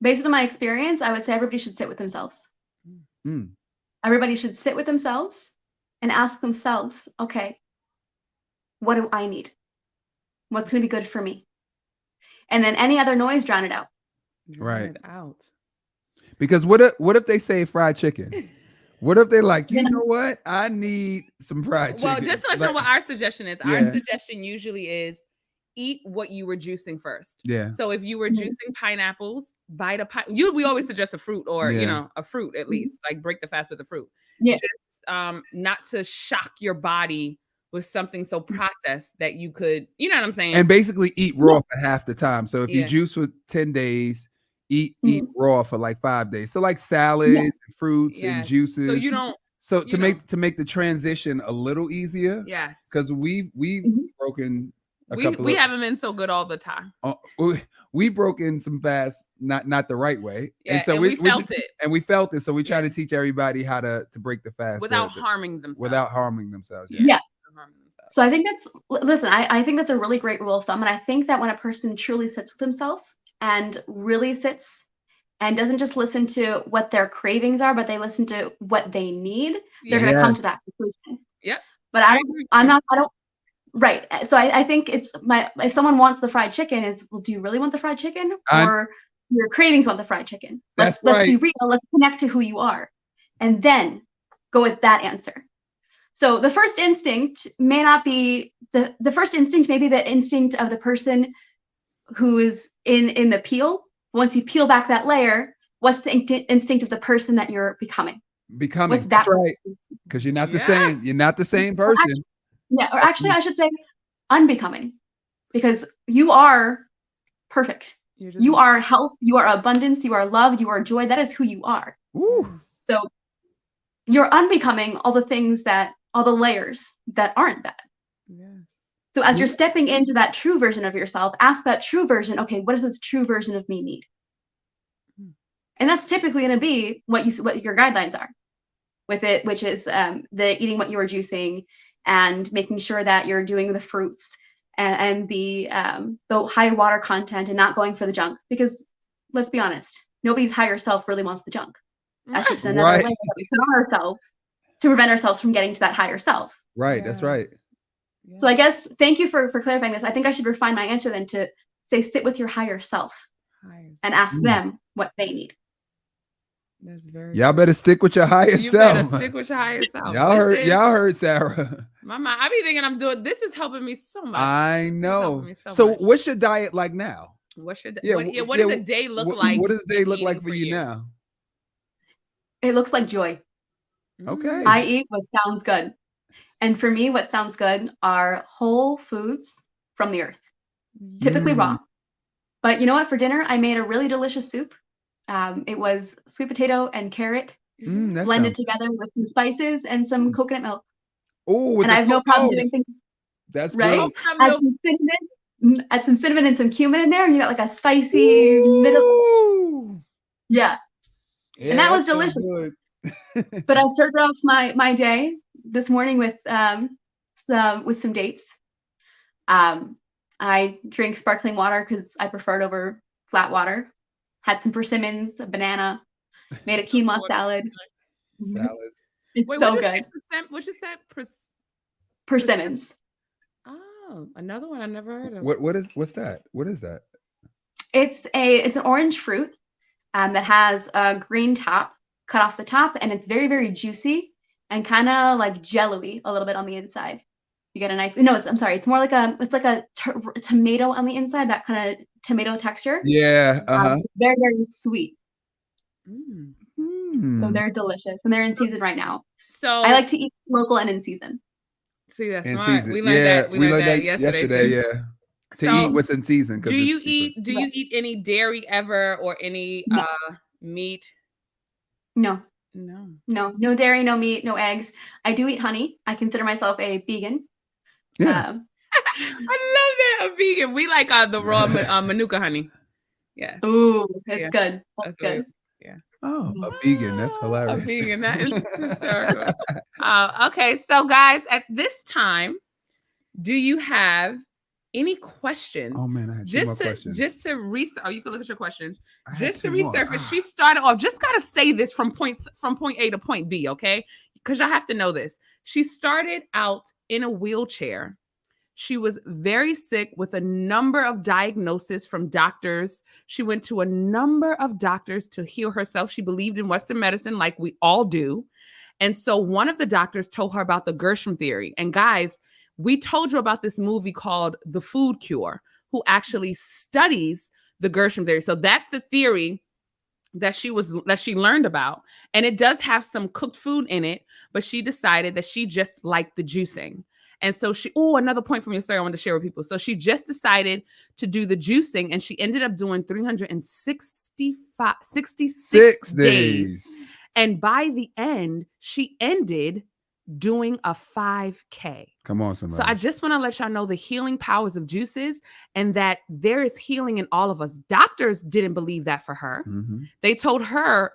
Based on my experience, I would say everybody should sit with themselves. Mm. Everybody should sit with themselves and ask themselves, okay, what do I need? What's going to be good for me? And then any other noise, drown it out. Right. Get out. Because what if they say fried chicken? What if they like, you know what? I need some fried chicken. Well, just to let you know what our suggestion is. Yeah. Our suggestion usually is eat what you were juicing first. Yeah. So if you were juicing pineapples, bite a we always suggest a fruit or Yeah. a fruit at least. Like break the fast with a fruit. Yeah. Just not to shock your body with something so processed that you could, you know what I'm saying? And basically eat raw for half the time. So if you Yeah. juice for 10 days, eat raw for like 5 days. So like salads, and fruits and Yes. juices. So you don't So you to make the transition a little easier. Yes. Because we've broken a we couple we haven't been so good all the time. we broken some fast, not the right way. Yeah, And so we felt it. And we felt it. So we try to teach everybody how to break the fast Without harming themselves. without harming themselves. Yeah. Harming themselves. So I think I think that's a really great rule of thumb. And I think that when a person truly sits with himself and really sits and doesn't just listen to what their cravings are, but they listen to what they need, they're going to come to that conclusion. Yep. But right. So I think it's if someone wants the fried chicken well, do you really want the fried chicken or your cravings want the fried chicken? Let's be real. Let's connect to who you are and then go with that answer. So the first instinct may not be the first instinct, maybe the instinct of the person who is in the peel. Once you peel back that layer, what's the instinct of the person that you're becoming? What's that? That's right. Because you're not the same. You're not the same person. Or actually, I should say unbecoming, because you are perfect. You are health. You are abundance. You are love. You are joy. That is who you are. Ooh. So you're unbecoming all the layers that aren't that. Yes. So as you're stepping into that true version of yourself, ask that true version, okay, what does this true version of me need? And that's typically going to be what your guidelines are with it, which is the eating what you are juicing and making sure that you're doing the fruits and the high water content and not going for the junk. Because let's be honest, nobody's higher self really wants the junk. That's just another layer that we put on ourselves to prevent ourselves from getting to that higher self. Right. That's right. Yeah. So I guess, thank you for clarifying this. I think I should refine my answer then to say, sit with your higher self and ask them what they need. That's very Y'all better stick with your higher you self. better stick with your higher self. Y'all heard Sarah. Mama, I be thinking this is helping me so much. I know. So what's your diet like now? What does a day look like? What does the day look like for you now? It looks like joy. Okay. I eat what sounds good. And for me, what sounds good are whole foods from the earth, typically raw. But you know what? For dinner, I made a really delicious soup. It was sweet potato and carrot blended together with some spices and some coconut milk. Oh, and I have no problem doing things. That's right. Add some cinnamon and some cumin in there, and you got like a spicy middle. Yeah, and that was delicious. But I started off my day this morning with some dates. I drink sparkling water because I prefer it over flat water. Had some persimmons, a banana, Made a quinoa salad. Salad. It's Wait, so what good. you said? Persimmons. Oh, another one I never heard of. What's that? What is that? It's an orange fruit that has a green top cut off the top, and it's very, very juicy and kind of like jello-y a little bit on the inside. You get a nice, no, I'm sorry, it's more like a tomato on the inside, that kind of tomato texture. Yeah. Very, very sweet. Mm. So they're delicious, and they're in season right now. So I like to eat local and in season. See, that's In smart. season. We learned that. We learned that yesterday. Yeah. To eat what's in season. Do you eat any dairy ever, or any meat? No. No dairy, no meat, no eggs. I do eat honey. I consider myself a vegan. Yeah. I love that, a vegan. We like the raw Manuka honey. Yes. Ooh, it's good. That's good. Yeah. Oh, a vegan. That's hilarious. A vegan. That is hysterical. Okay, so guys, at this time, do you have any questions? Oh man, I had two more questions. Just to research. Oh, you can look at your questions. Just to resurface, she started off. Just gotta say this from point A to point B, okay? Because I have to know this. She started out in a wheelchair. She was very sick with a number of diagnoses from doctors. She went to a number of doctors to heal herself. She believed in Western medicine like we all do. And so one of the doctors told her about the Gershom theory. And guys, we told you about this movie called The Food Cure, who actually studies the Gershom theory. So that's the theory that she learned about. And it does have some cooked food in it, but she decided that she just liked the juicing. And so another point from your story I wanted to share with people. So she just decided to do the juicing, and she ended up doing 366 days. And by the end, she ended doing a 5K. Come on, somebody. So I just want to let y'all know the healing powers of juices, and that there is healing in all of us. Doctors didn't believe that for her. Mm-hmm. They told her,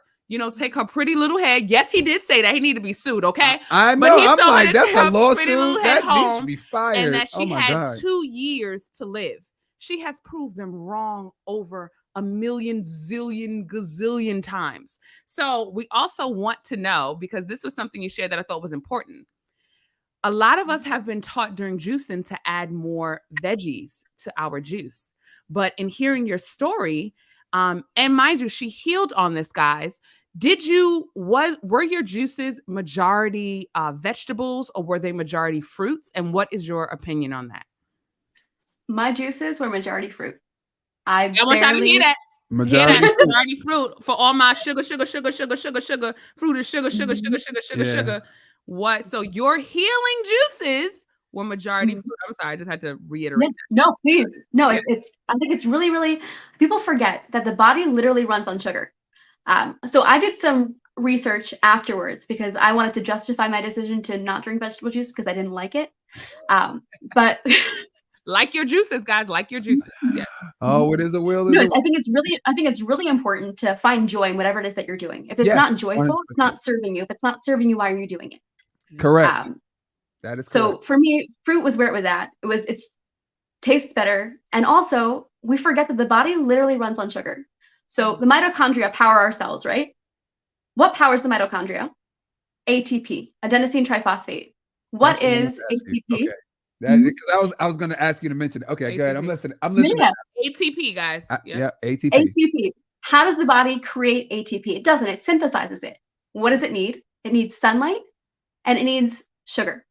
take her pretty little head. Yes, he did say that he needed to be sued, okay? I know. I'm like, that's a lawsuit. That should be fired. And that she had 2 years to live. She has proved them wrong over a million, zillion, gazillion times. So we also want to know, because this was something you shared that I thought was important. A lot of us have been taught during juicing to add more veggies to our juice. But in hearing your story, and mind you, she healed on this, guys. Were your juices majority vegetables, or were they majority fruits? And what is your opinion on that? My juices were majority fruit. I want y'all to hear that. Majority fruit for all my sugar. Fruit is sugar. What? So your healing juices were majority fruit. I'm sorry, I just had to reiterate. No, please. No, I think it's really, really, people forget that the body literally runs on sugar. So I did some research afterwards because I wanted to justify my decision to not drink vegetable juice because I didn't like it. But like your juices, guys, like your juices. Yes. Oh, what is a will? I think it's really important to find joy in whatever it is that you're doing. If it's not joyful, 100%. It's not serving you. If it's not serving you, why are you doing it? Correct. That is so correct. For me, fruit was where it was at. It tastes better. And also we forget that the body literally runs on sugar. So the mitochondria power our cells, right? What powers the mitochondria? ATP, adenosine triphosphate. What is ATP? Okay. Because I was going to ask you to mention it. Okay, go ahead. I'm listening. Yeah. ATP, guys. Yeah, ATP. ATP. How does the body create ATP? It doesn't. It synthesizes it. What does it need? It needs sunlight, and it needs sugar.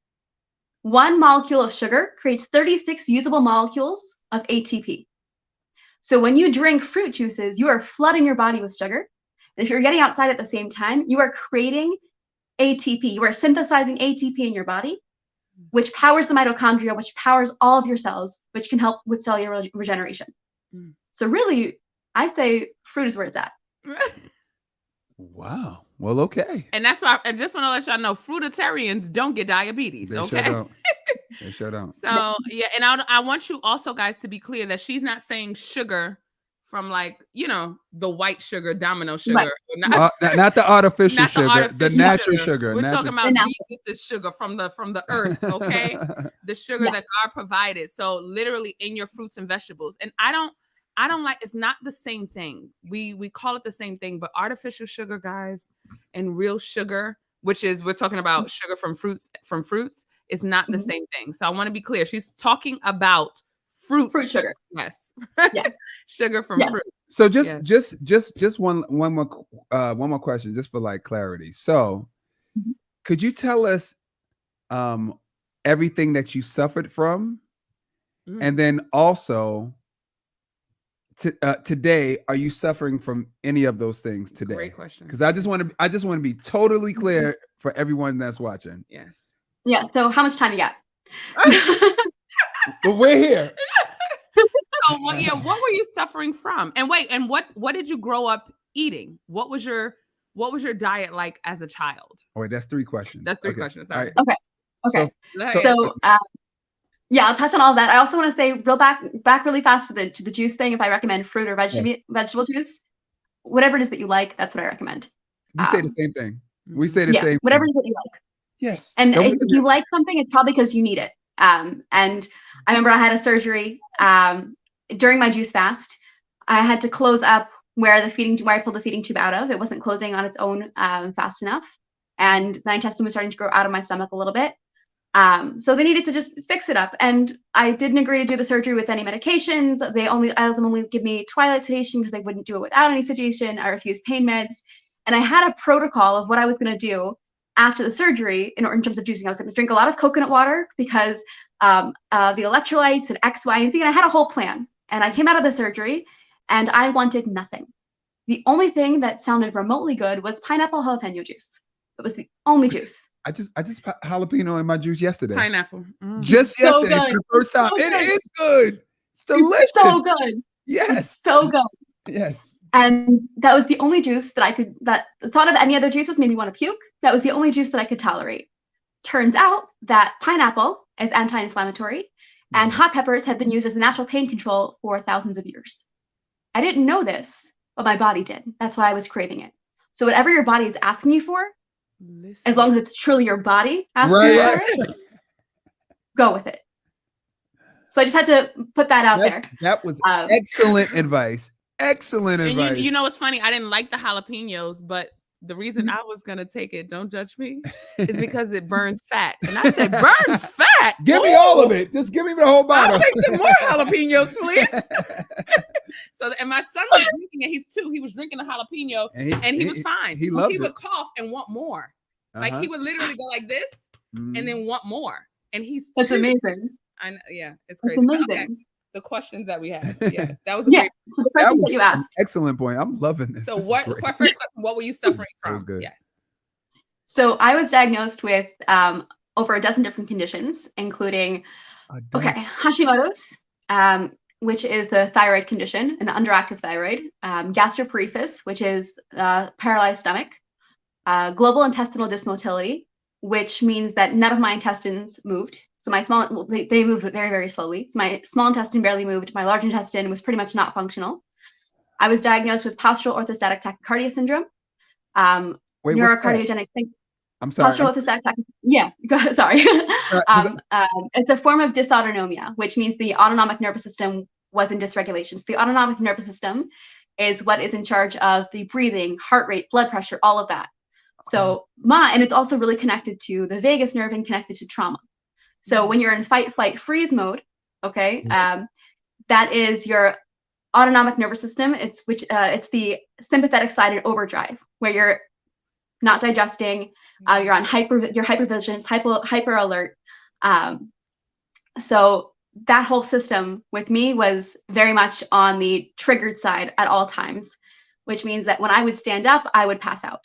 1 molecule of sugar creates 36 usable molecules of ATP. So when you drink fruit juices, you are flooding your body with sugar. And if you're getting outside at the same time, you are creating ATP. You are synthesizing ATP in your body, which powers the mitochondria, which powers all of your cells, which can help with cellular regeneration. So really, I say fruit is where it's at. Wow. Well, okay. And that's why I just want to let y'all know, fruitarians don't get diabetes. They okay. Sure don't. They sure don't. So yeah, and I want you also guys to be clear that she's not saying sugar from the white sugar, domino sugar. Right. Not the artificial sugar, the natural sugar. We're talking about Jesus' sugar from the earth, okay? The sugar that God provided. So literally in your fruits and vegetables. And I I don't like, it's not the same thing. We call it the same thing, but artificial sugar, guys, and real sugar, which is, we're talking about sugar from fruits, is not the same thing. So I want to be clear. She's talking about fruit sugar. Yes. Yeah. Sugar from fruit. So just one more question, just for like clarity. So could you tell us everything that you suffered from? And then also today, are you suffering from any of those things today? Great question. Because I just want to be totally clear for everyone that's watching. Yes. Yeah. So how much time you got? But we're here. What were you suffering from? And wait, and what did you grow up eating? What was your diet like as a child? Oh, wait, that's 3 questions. That's 3 questions. Sorry. Right. Okay. So yeah, I'll touch on all of that. I also want to say back really fast to the juice thing. If I recommend fruit or vegetable juice, whatever it is that you like, that's what I recommend. We say the same thing. We say the same whatever thing. it is that you like. Yes. And if you like something, it's probably because you need it. And I remember I had a surgery during my juice fast. I had to close up where I pulled the feeding tube out of. It wasn't closing on its own fast enough. And my intestine was starting to grow out of my stomach a little bit. So they needed to just fix it up. And I didn't agree to do the surgery with any medications. I let them only give me twilight sedation because they wouldn't do it without any sedation. I refused pain meds. And I had a protocol of what I was going to do after the surgery in terms of juicing. I was going to drink a lot of coconut water because the electrolytes and X, Y, and Z. And I had a whole plan. And I came out of the surgery and I wanted nothing. The only thing that sounded remotely good was pineapple jalapeno juice. It was the only juice. I just put jalapeno in my juice yesterday. Pineapple. Just yesterday for the first time. It is good. It's delicious. It's so good. Yes. It's so good. Yes. And that was the only juice that the thought of any other juices made me want to puke. That was the only juice that I could tolerate. Turns out that pineapple is anti-inflammatory and hot peppers have been used as a natural pain control for thousands of years. I didn't know this, but my body did. That's why I was craving it. So whatever your body is asking you for, as long as it's truly your body asking for it, go with it. So I just had to put that out there. That was excellent advice. Excellent advice. And you know what's funny? I didn't like the jalapenos, but the reason I was gonna take it, don't judge me, is because it burns fat. And I said, burns fat? Give me all of it. Just give me the whole bottle. I'll take some more jalapenos, please. And my son was drinking it. He's 2. He was drinking a jalapeno and he was fine. He loved it. Would cough and want more. Like he would literally go like this and then want more. And That's 2. amazing. Yeah, it's crazy. That's amazing. Okay. The questions that we had. Yes, that was a great. That was you asked. Excellent point. I'm loving this. So this first question, what were you suffering from? Good. Yes. So I was diagnosed with over a dozen different conditions, including Hashimoto's, which is the thyroid condition, an underactive thyroid, gastroparesis, which is paralyzed stomach, global intestinal dysmotility, which means that none of my intestines moved. So they moved very, very slowly. So my small intestine barely moved. My large intestine was pretty much not functional. I was diagnosed with postural orthostatic tachycardia syndrome, neurocardiogenic. I'm sorry. Postural orthostatic tachycardia. Yeah, sorry. It's a form of dysautonomia, which means the autonomic nervous system was in dysregulation. So the autonomic nervous system is what is in charge of the breathing, heart rate, blood pressure, all of that. So and it's also really connected to the vagus nerve and connected to trauma. So when you're in fight, flight, freeze mode, that is your autonomic nervous system. It's the sympathetic side in overdrive, where you're not digesting, you're on hypervigilance, hyper alert. So that whole system with me was very much on the triggered side at all times, which means that when I would stand up, I would pass out.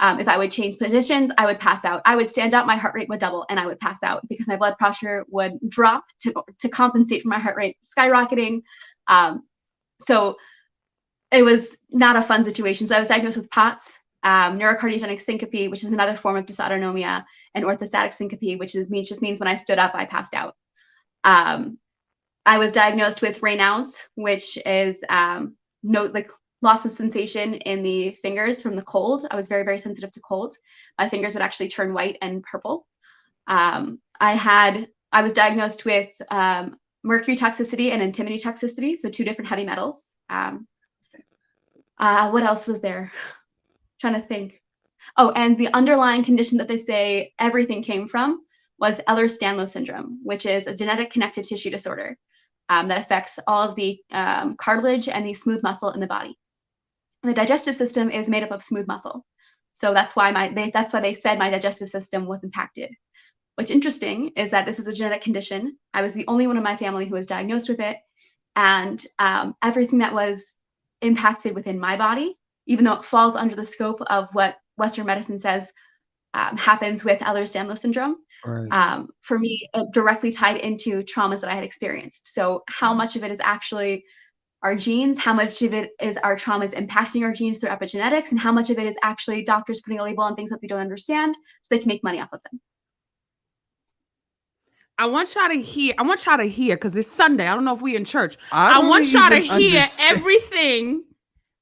If I would change positions, I would pass out. I would stand up, my heart rate would double, and I would pass out because my blood pressure would drop to compensate for my heart rate skyrocketing. So it was not a fun situation. So I was diagnosed with POTS, neurocardiogenic syncope, which is another form of dysautonomia, and orthostatic syncope, which just means when I stood up, I passed out. I was diagnosed with Raynaud's, which is loss of sensation in the fingers from the cold. I was very, very sensitive to cold. My fingers would actually turn white and purple. I was diagnosed with mercury toxicity and antimony toxicity, so 2 different heavy metals. What else was there? Trying to think. Oh, and the underlying condition that they say everything came from was Ehlers-Danlos syndrome, which is a genetic connective tissue disorder that affects all of the cartilage and the smooth muscle in the body. And the digestive system is made up of smooth muscle, so that's why they said my digestive system was impacted. What's interesting is that this is a genetic condition. I was the only one in my family who was diagnosed with it, and everything that was impacted within my body, even though it falls under the scope of what Western medicine says happens with Ehlers-Danlos syndrome, Right. for me, it directly tied into traumas that I had experienced. So how much of it is actually our genes, how much of it is our traumas impacting our genes through epigenetics, and how much of it is actually doctors putting a label on things that they don't understand so they can make money off of them. I want y'all to hear, because it's Sunday. I don't know if we in church. I I don't want y'all to even hear understand. everything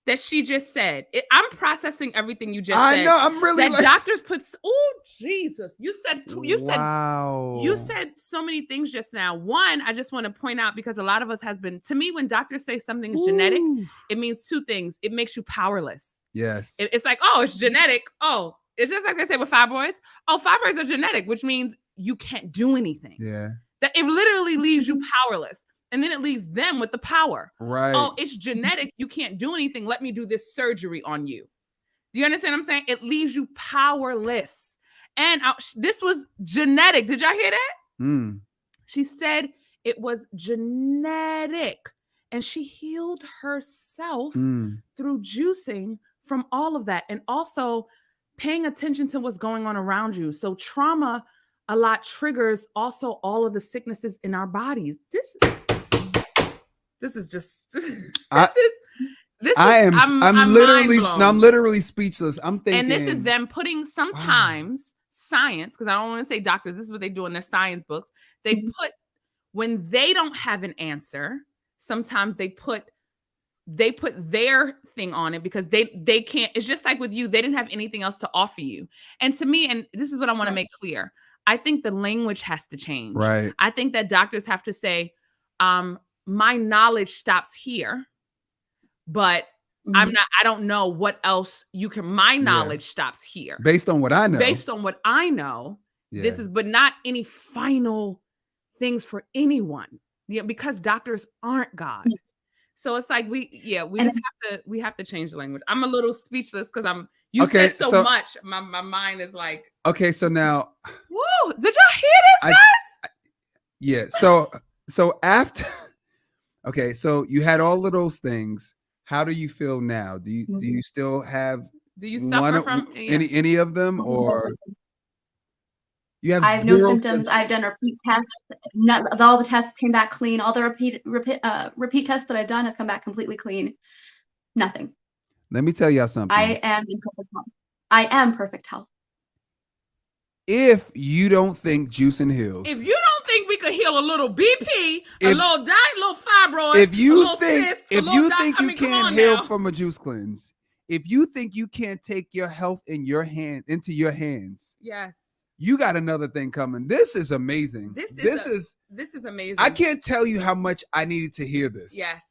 that she just said. I'm processing everything you just said. I know. I'm really That like, doctors put. Oh Jesus! You said wow. you said so many things just now. One, I just want to point out, because a lot of us has been, to me, when doctors say something is genetic, Ooh. it means 2 things. It makes you powerless. Yes. It's like, oh, it's genetic. Oh, it's just like they say with fibroids. Oh, fibroids are genetic, which means you can't do anything. Yeah. That it literally leaves you powerless. And then it leaves them with the power. Right. Oh, it's genetic. You can't do anything. Let me do this surgery on you. Do you understand what I'm saying? It leaves you powerless. And this was genetic. Did y'all hear that? Mm. She said it was genetic. And she healed herself through juicing from all of that. And also paying attention to what's going on around you. So trauma a lot triggers also all of the sicknesses in our bodies. This is just I'm literally speechless. I'm thinking, and this is them putting sometimes science, because I don't want to say doctors, this is what they do in their science books. They put, when they don't have an answer, sometimes they put their thing on it, because they can't. It's just like with you, they didn't have anything else to offer you. And to me, and this is what I want to make clear, I think the language has to change. Right. I think that doctors have to say, my knowledge stops here, but I don't know what else you can, my knowledge stops here. Based on what I know. This is, but not any final things for anyone. Yeah, because doctors aren't God. So it's like we have to change the language. I'm a little speechless because said so much. My mind is like, okay, so now, whoa, did y'all hear this, guys? Yeah. So after, okay, so you had all of those things. How do you feel now? Do you still have? Do you suffer from any of them, or you have? I have no symptoms. I've done repeat tests. All the tests came back clean. All the repeat tests that I've done have come back completely clean. Nothing. Let me tell y'all something. I am in perfect health. I am perfect health. If you don't think juicing heals, if you don't think we could heal a little BP, a little fibroid, if you think you can't heal from a juice cleanse, if you think you can't take your health into your hands, yes, you got another thing coming. This is amazing. This is amazing. I can't tell you how much I needed to hear this. Yes.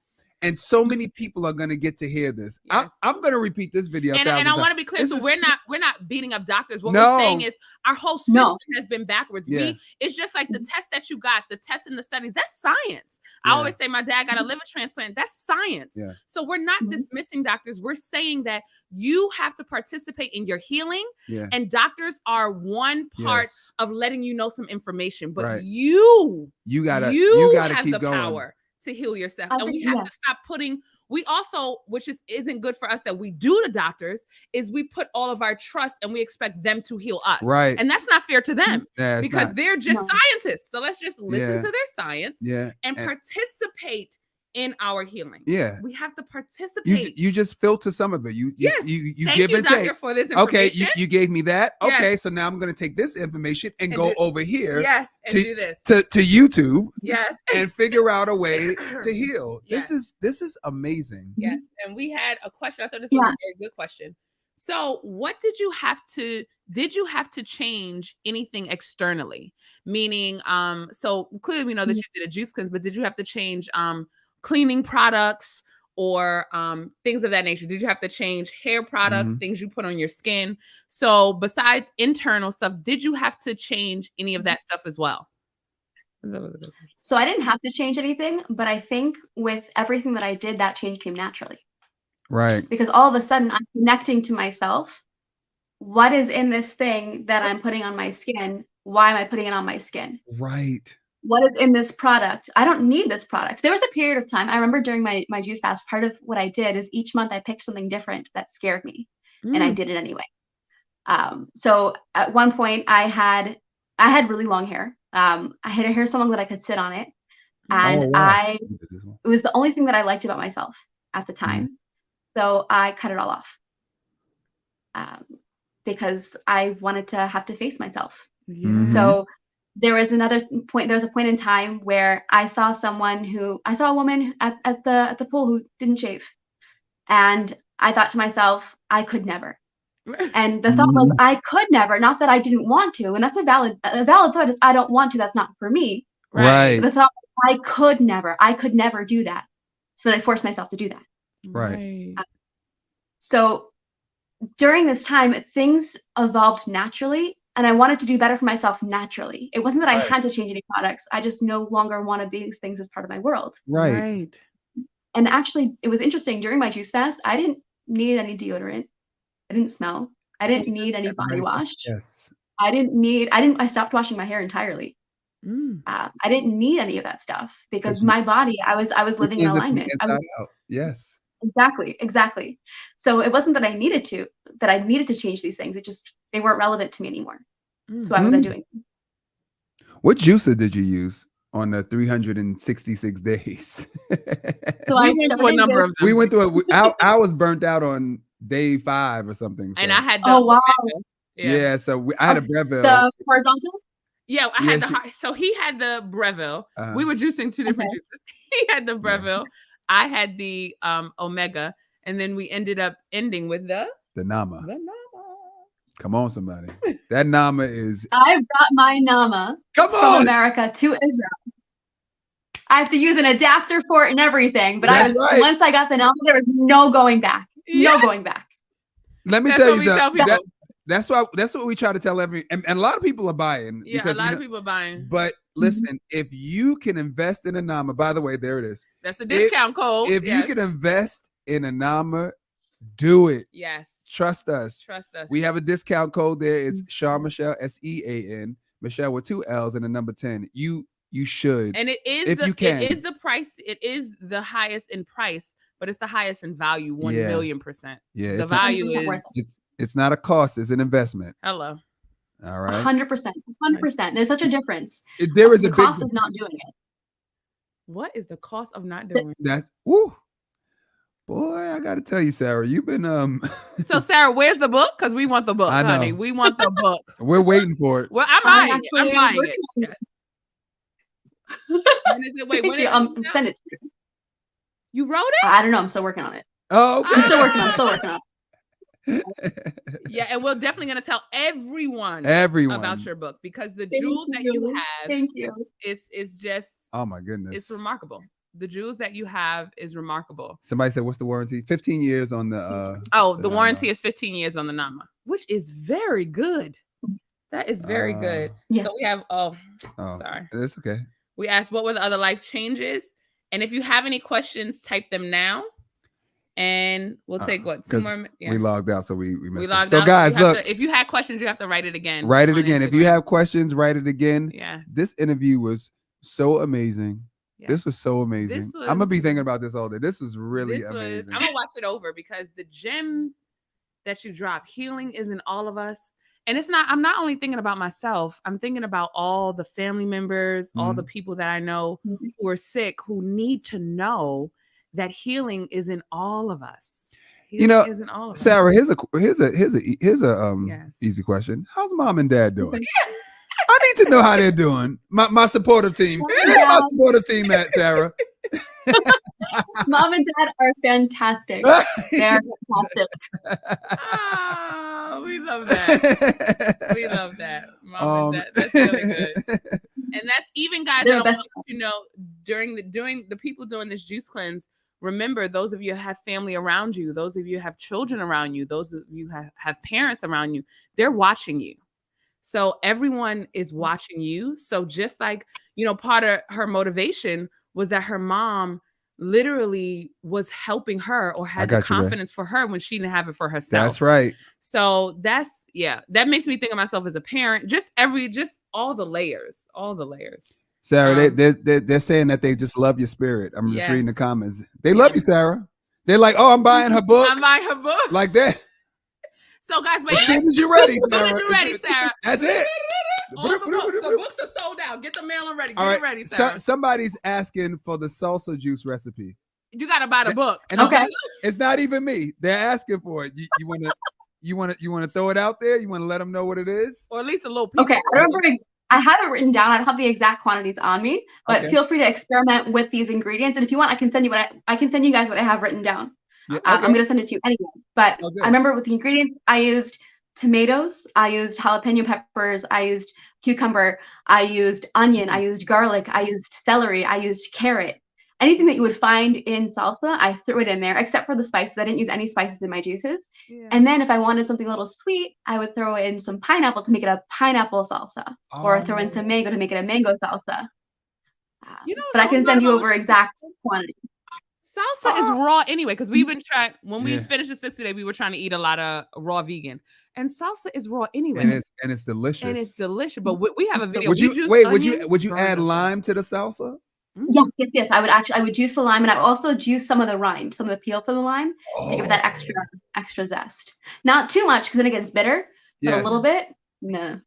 And so many people are going to get to hear this. Yes. I'm going to repeat this video. And I want to be clear. We're not beating up doctors. What we're saying is our whole system has been backwards. Yeah. It's just like the test that you got, the test and the studies. That's science. I always say my dad got a liver transplant. That's science. Yeah. So we're not dismissing doctors. We're saying that you have to participate in your healing. Yeah. And doctors are one part of letting you know some information. But you gotta have the going. Power to heal yourself. And we have to stop putting, we also, which isn't good for us that we do to doctors, is we put all of our trust and we expect them to heal us. Right. And that's not fair to them because they're just scientists. So let's just listen to their science and participate in our healing. Yeah. We have to participate. You just filter some of it. You Thank give you, and doctor, take. for this information. Okay, you gave me that. Okay, so now I'm going to take this information and go over here. Yes, and do this. To YouTube. Yes. And figure out a way to heal. Yes. This is amazing. Yes. And we had a question. I thought this was a very good question. So what did you have to change anything externally? Meaning, so clearly we know that you did a juice cleanse, but did you have to change cleaning products or things of that nature? Did you have to change hair products, things you put on your skin? So besides internal stuff, did you have to change any of that stuff as well? So I didn't have to change anything, but I think with everything that I did, that change came naturally. Right. Because all of a sudden I'm connecting to myself. What is in this thing that I'm putting on my skin? Why am I putting it on my skin? Right. What is in this product? I don't need this product. So there was a period of time, I remember during my juice fast, part of what I did is each month I picked something different that scared me and I did it anyway. So at one point I had really long hair. I had a hair salon that I could sit on it. And it was the only thing that I liked about myself at the time. So I cut it all off because I wanted to have to face myself. So there was a point in time where I saw a woman at the pool who didn't shave. And I thought to myself, I could never. And the thought was, I could never, not that I didn't want to. And that's a valid thought is I don't want to, that's not for me. Right. The thought was, I could never do that. So then I forced myself to do that. Right. So during this time, things evolved naturally, and I wanted to do better for myself naturally. It wasn't that I had to change any products. I just no longer wanted these things as part of my world. Right. And actually, it was interesting. During my juice fast, I didn't need any deodorant. I didn't smell. I didn't need any body wash. Yes. I stopped washing my hair entirely. I didn't need any of that stuff because my body, I was living in alignment. Yes. Exactly. So it wasn't that I needed to change these things. They weren't relevant to me anymore. So why was I doing them? What juicer did you use on the 366 days? So we went through I was burnt out on day 5 or something. So. And I had Yeah, so I had a Breville. The horizontal? Yeah, I had so he had the Breville. We were juicing 2 different juices. He had the Breville. I had the Omega, and then we ended up ending with the Nama. Come on, somebody. That Nama is. I brought my Nama from America to Israel. I have to use an adapter for it and everything, but once I got the Nama, there was no going back. No going back. Let me tell you something. That's what we try to tell and a lot of people are buying. Yeah, because, a lot of people are buying. But listen, if you can invest in a Nama, by the way, there it is. That's a discount code. If you can invest in a Nama, do it. Yes. Trust us. We have a discount code there. It's Sean Michelle, SEAN, Michelle with 2 L's and the number 10. You should. And it is if you can. It is the price. It is the highest in price, but it's the highest in value. 1,000,000%. Yeah. The value is. It's not a cost, it's an investment. Hello. All right. 100%. 100%. There's such a difference. There is the cost of not doing it. What is the cost of not doing that? Woo. Boy, I gotta tell you, Sarah, you've been So Sarah, where's the book? Because we want the book, honey. We want the book. We're waiting for it. Well, I'm buying it. Yes. When is it? Wait, send it. You wrote it? I don't know. I'm still working on it. Oh, okay. I'm still working on it. Yeah, and we're definitely going to tell everyone about your book because the jewels that you have is just oh my goodness, it's remarkable. The jewels that you have is remarkable. Somebody said, what's the warranty? 15 years on the the warranty is 15 years on the Nama, which is very good. That is very good. Yeah. So we have sorry. That's okay. We asked what were the other life changes, and if you have any questions, type them now. And we'll take 2 more. We logged out, so we missed it. So guys, look, if you had questions, you have to write it again. Write it again. If you have questions, write it again. Yeah. This interview was so amazing. Yes. This was so amazing. I'm gonna be thinking about this all day. This was really amazing. I'm gonna watch it over because the gems that you drop, healing is in all of us. And I'm not only thinking about myself, I'm thinking about all the family members, all the people that I know who are sick, who need to know that healing is in all of us. Healing is in all of Sarah, us. here's a easy question. How's mom and dad doing? I need to know how they're doing. My supportive team. Where's my supportive team at, Sarah? Mom and dad are fantastic. They are fantastic. Oh, we love that. We love that. Mom and dad. That's really good. And that's even, guys, They're I the want best. you to know, during the people doing this juice cleanse, remember, those of you who have family around you, those of you who have children around you, those of you who have parents around you, they're watching you. So everyone is watching you. So just like, part of her motivation was that her mom literally was helping her or had the confidence for her when she didn't have it for herself. That's right. So that makes me think of myself as a parent. Just all the layers. Sarah, they're saying that they just love your spirit. I'm just reading the comments. They love you, Sarah. They're like, oh, I'm buying her book. I'm buying her book. Like that. So guys, as soon as you're ready, Sarah. That's it. All the books are sold out. Get the mailing ready. Get it ready, Sarah. Somebody's asking for the salsa juice recipe. You gotta buy the book. And okay. It's not even me. They're asking for it. You want to throw it out there? You want to let them know what it is? Or at least a little piece. Okay, I have it written down. I don't have the exact quantities on me, but feel free to experiment with these ingredients. And if you want, I can send you guys what I have written down. Yeah, okay. I'm gonna send it to you anyway. But I remember with the ingredients, I used tomatoes, I used jalapeno peppers, I used cucumber, I used onion, I used garlic, I used celery, I used carrot. Anything that you would find in salsa, I threw it in there, except for the spices. I didn't use any spices in my juices. Yeah. And then if I wanted something a little sweet, I would throw in some pineapple to make it a pineapple salsa, or throw in some mango to make it a mango salsa. But I can send you over exact quantity. Salsa is raw anyway, because we've been trying, when we finished the 60-day, we were trying to eat a lot of raw vegan. And salsa is raw anyway. And it's delicious. But we have a video. Would you add lime to the salsa? Yes. I would juice the lime, and I would also juice some of the rind, some of the peel for the lime to give it that extra zest. Not too much, because then it gets bitter, but a little bit. No.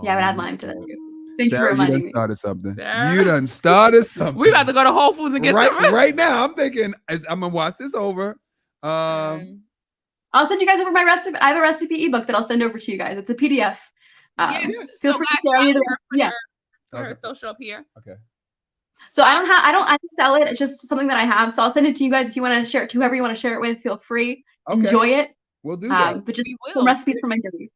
Yeah, I would add lime to that too. Sarah, you done started something. You done started something. We about to go to Whole Foods and get some. Right now, I'm thinking, I'm gonna watch this over. I'll send you guys over my recipe. I have a recipe ebook that I'll send over to you guys. It's a PDF. Feel free to share her social up here. Okay. So I don't sell it. It's just something that I have. So I'll send it to you guys if you want to share it to whoever you want to share it with. Feel free. Okay. Enjoy it. We'll do that. But just some recipes for my journey.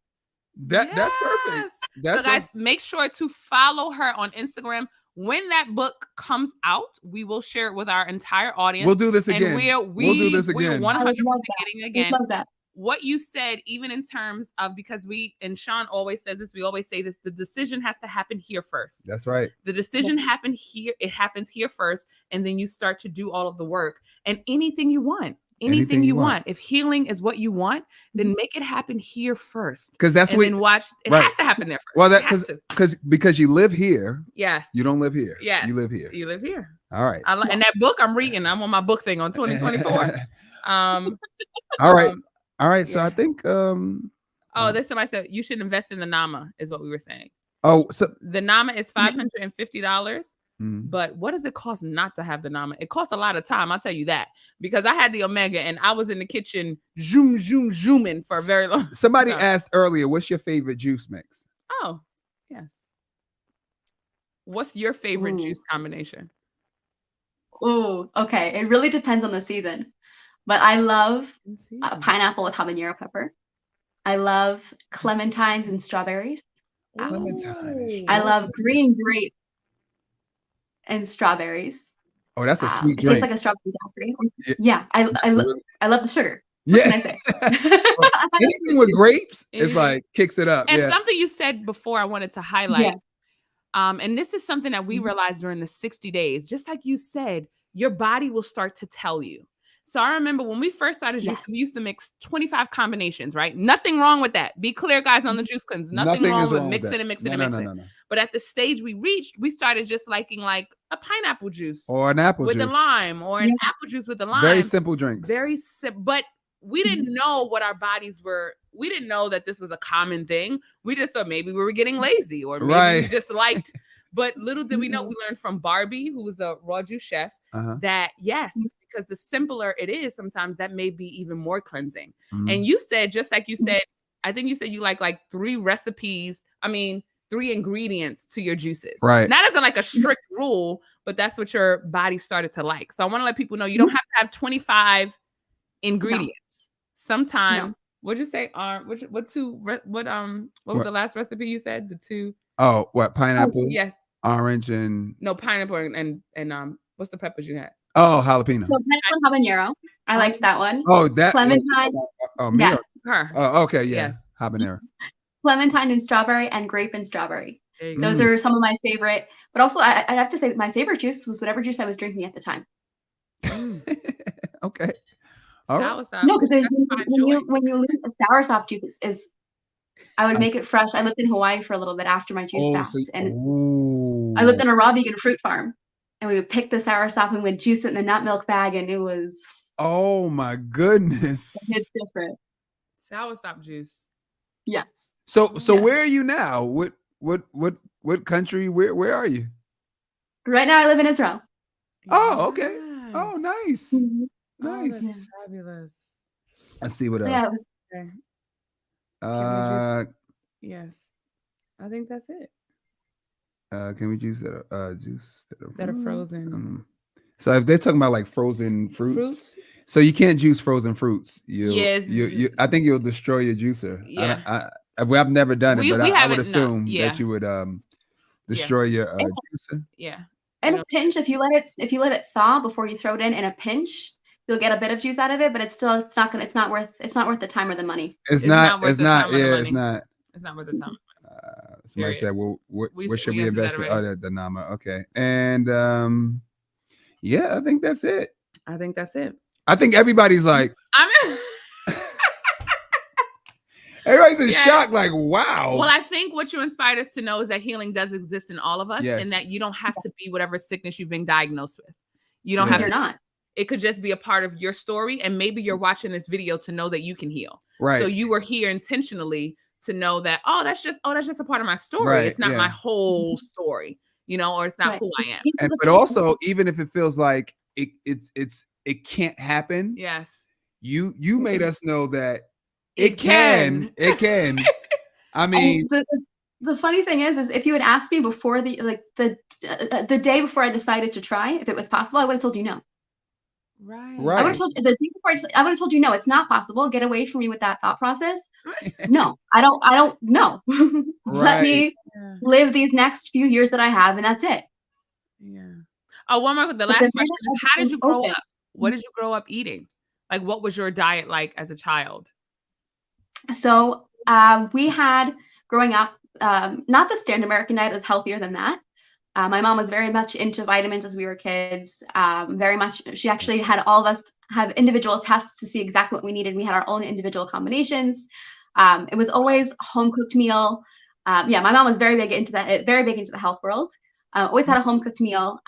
That's perfect. So guys, make sure to follow her on Instagram. When that book comes out, we will share it with our entire audience. We'll do this again. And we'll do this again. We're 100% getting again. What you said, even in terms of, because and Sean always says this, we always say this, the decision has to happen here first. That's right. The decision happens here first, and then you start to do all of the work. And anything you want. Anything you want. If healing is what you want, then make it happen here first. Because that's what. Then watch. It has to happen there first. Well, because you live here. Yes. You don't live here. Yes. You live here. You live here. All right. And that book I'm reading, I'm on my book thing on 2024. All right. All right. So I think. There's somebody said you should invest in the Nama, is what we were saying. Oh, so the Nama is $550. But what does it cost not to have the Nama? It costs a lot of time, I'll tell you that, because I had the Omega and I was in the kitchen zooming for a very long time. Somebody asked earlier, what's your favorite juice mix? Oh, yes. What's your favorite juice combination? Oh, okay. It really depends on the season, but I love pineapple with habanero pepper. I love clementines and strawberries. I love green grape and strawberries. Oh, that's a sweet drink. It tastes like a strawberry daiquiri. Yeah, I love the sugar. Yeah. Anything with grapes is like kicks it up. And something you said before I wanted to highlight. And this is something that we realized during the 60 days. Just like you said, your body will start to tell you. So I remember when we first started juicing, we used to mix 25 combinations, right? Nothing wrong with that. Be clear, guys, on the juice cleanse. Nothing wrong with mixing and mixing and mixing. No. But at the stage we reached, we started just liking like a pineapple juice. Or an apple juice. With the lime. Or an apple juice with the lime. Very simple drinks. Very simple. But we didn't know what our bodies were. We didn't know that this was a common thing. We just thought maybe we were getting lazy or maybe we just liked. But little did we know, we learned from Barbie, who was a raw juice chef, that because the simpler it is, sometimes that may be even more cleansing. And you said, just like you said, I think you said you like 3 recipes. I mean, 3 ingredients to your juices. Right. Not as like a strict rule, but that's what your body started to like. So I want to let people know you don't have to have 25 ingredients. Sometimes, what'd you say? What was the last recipe you said? The 2. Oh, what? Pineapple? Oh, yes. Orange and pineapple and what's the peppers you had? Oh, jalapeno. So pineapple habanero. I liked that one. Oh, that Clementine. me. Yeah. Her. Oh, okay, yeah. Yes. Habanero. Clementine and strawberry and grape and strawberry. Those are some of my favorite. But also, I have to say my favorite juice was whatever juice I was drinking at the time. Okay. Soursop. No, because when you leave a soursop juice is, I would make it fresh. I lived in Hawaii for a little bit after my juice fast, and I lived on a raw vegan fruit farm, and we would pick the soursop and we'd juice it in a nut milk bag, and it was. Oh my goodness! It's different. Soursop juice. Yes. So where are you now? What country? Where are you? Right now, I live in Israel. Oh, okay. Oh, nice. Mm-hmm. Nice. Oh, that's fabulous. Let's see what else. Yeah. Okay. Yes. I think that's it. Can we juice that are frozen? So if they're talking about like frozen fruits, so you can't juice frozen fruits. You I think you'll destroy your juicer. Yeah. I've never done it, but I would assume yeah. that you would destroy your juicer. Yeah. In a pinch, if you let it thaw before you throw it in a pinch, you'll get a bit of juice out of it, but it's not worth the time or the money. It's not worth the time. It's not worth the time. Somebody said, well, what should we invest in? Oh, the Nama. Okay. And yeah, I think that's it. I think that's it. I think everybody's like, everybody's in shock, like, wow. Well, I think what you inspired us to know is that healing does exist in all of us, yes. and that you don't have to be whatever sickness you've been diagnosed with. You don't have to. You're not. It could just be a part of your story, and maybe you're watching this video to know that you can heal. Right. So you were here intentionally to know that, that's just a part of my story. Right, it's not my whole story, or it's not who I am. But also, even if it feels like it can't happen. Yes. You made us know that it can. I mean, the funny thing is if you had asked me before the day before I decided to try, if it was possible, I would have told you no. Right. I would have told the day before I would have told you no, it's not possible. Get away from me with that thought process. No, I don't know. Let me live these next few years that I have, and that's it. Yeah. Oh, one more. The last question is: how did you grow up? What did you grow up eating? Like, what was your diet like as a child? So we had growing up, not the standard American diet, was healthier than that. My mom was very much into vitamins as we were kids. Very much, she actually had all of us have individual tests to see exactly what we needed. We had our own individual combinations. It was always home cooked meal. My mom was very big into the health world. Always had a home cooked meal.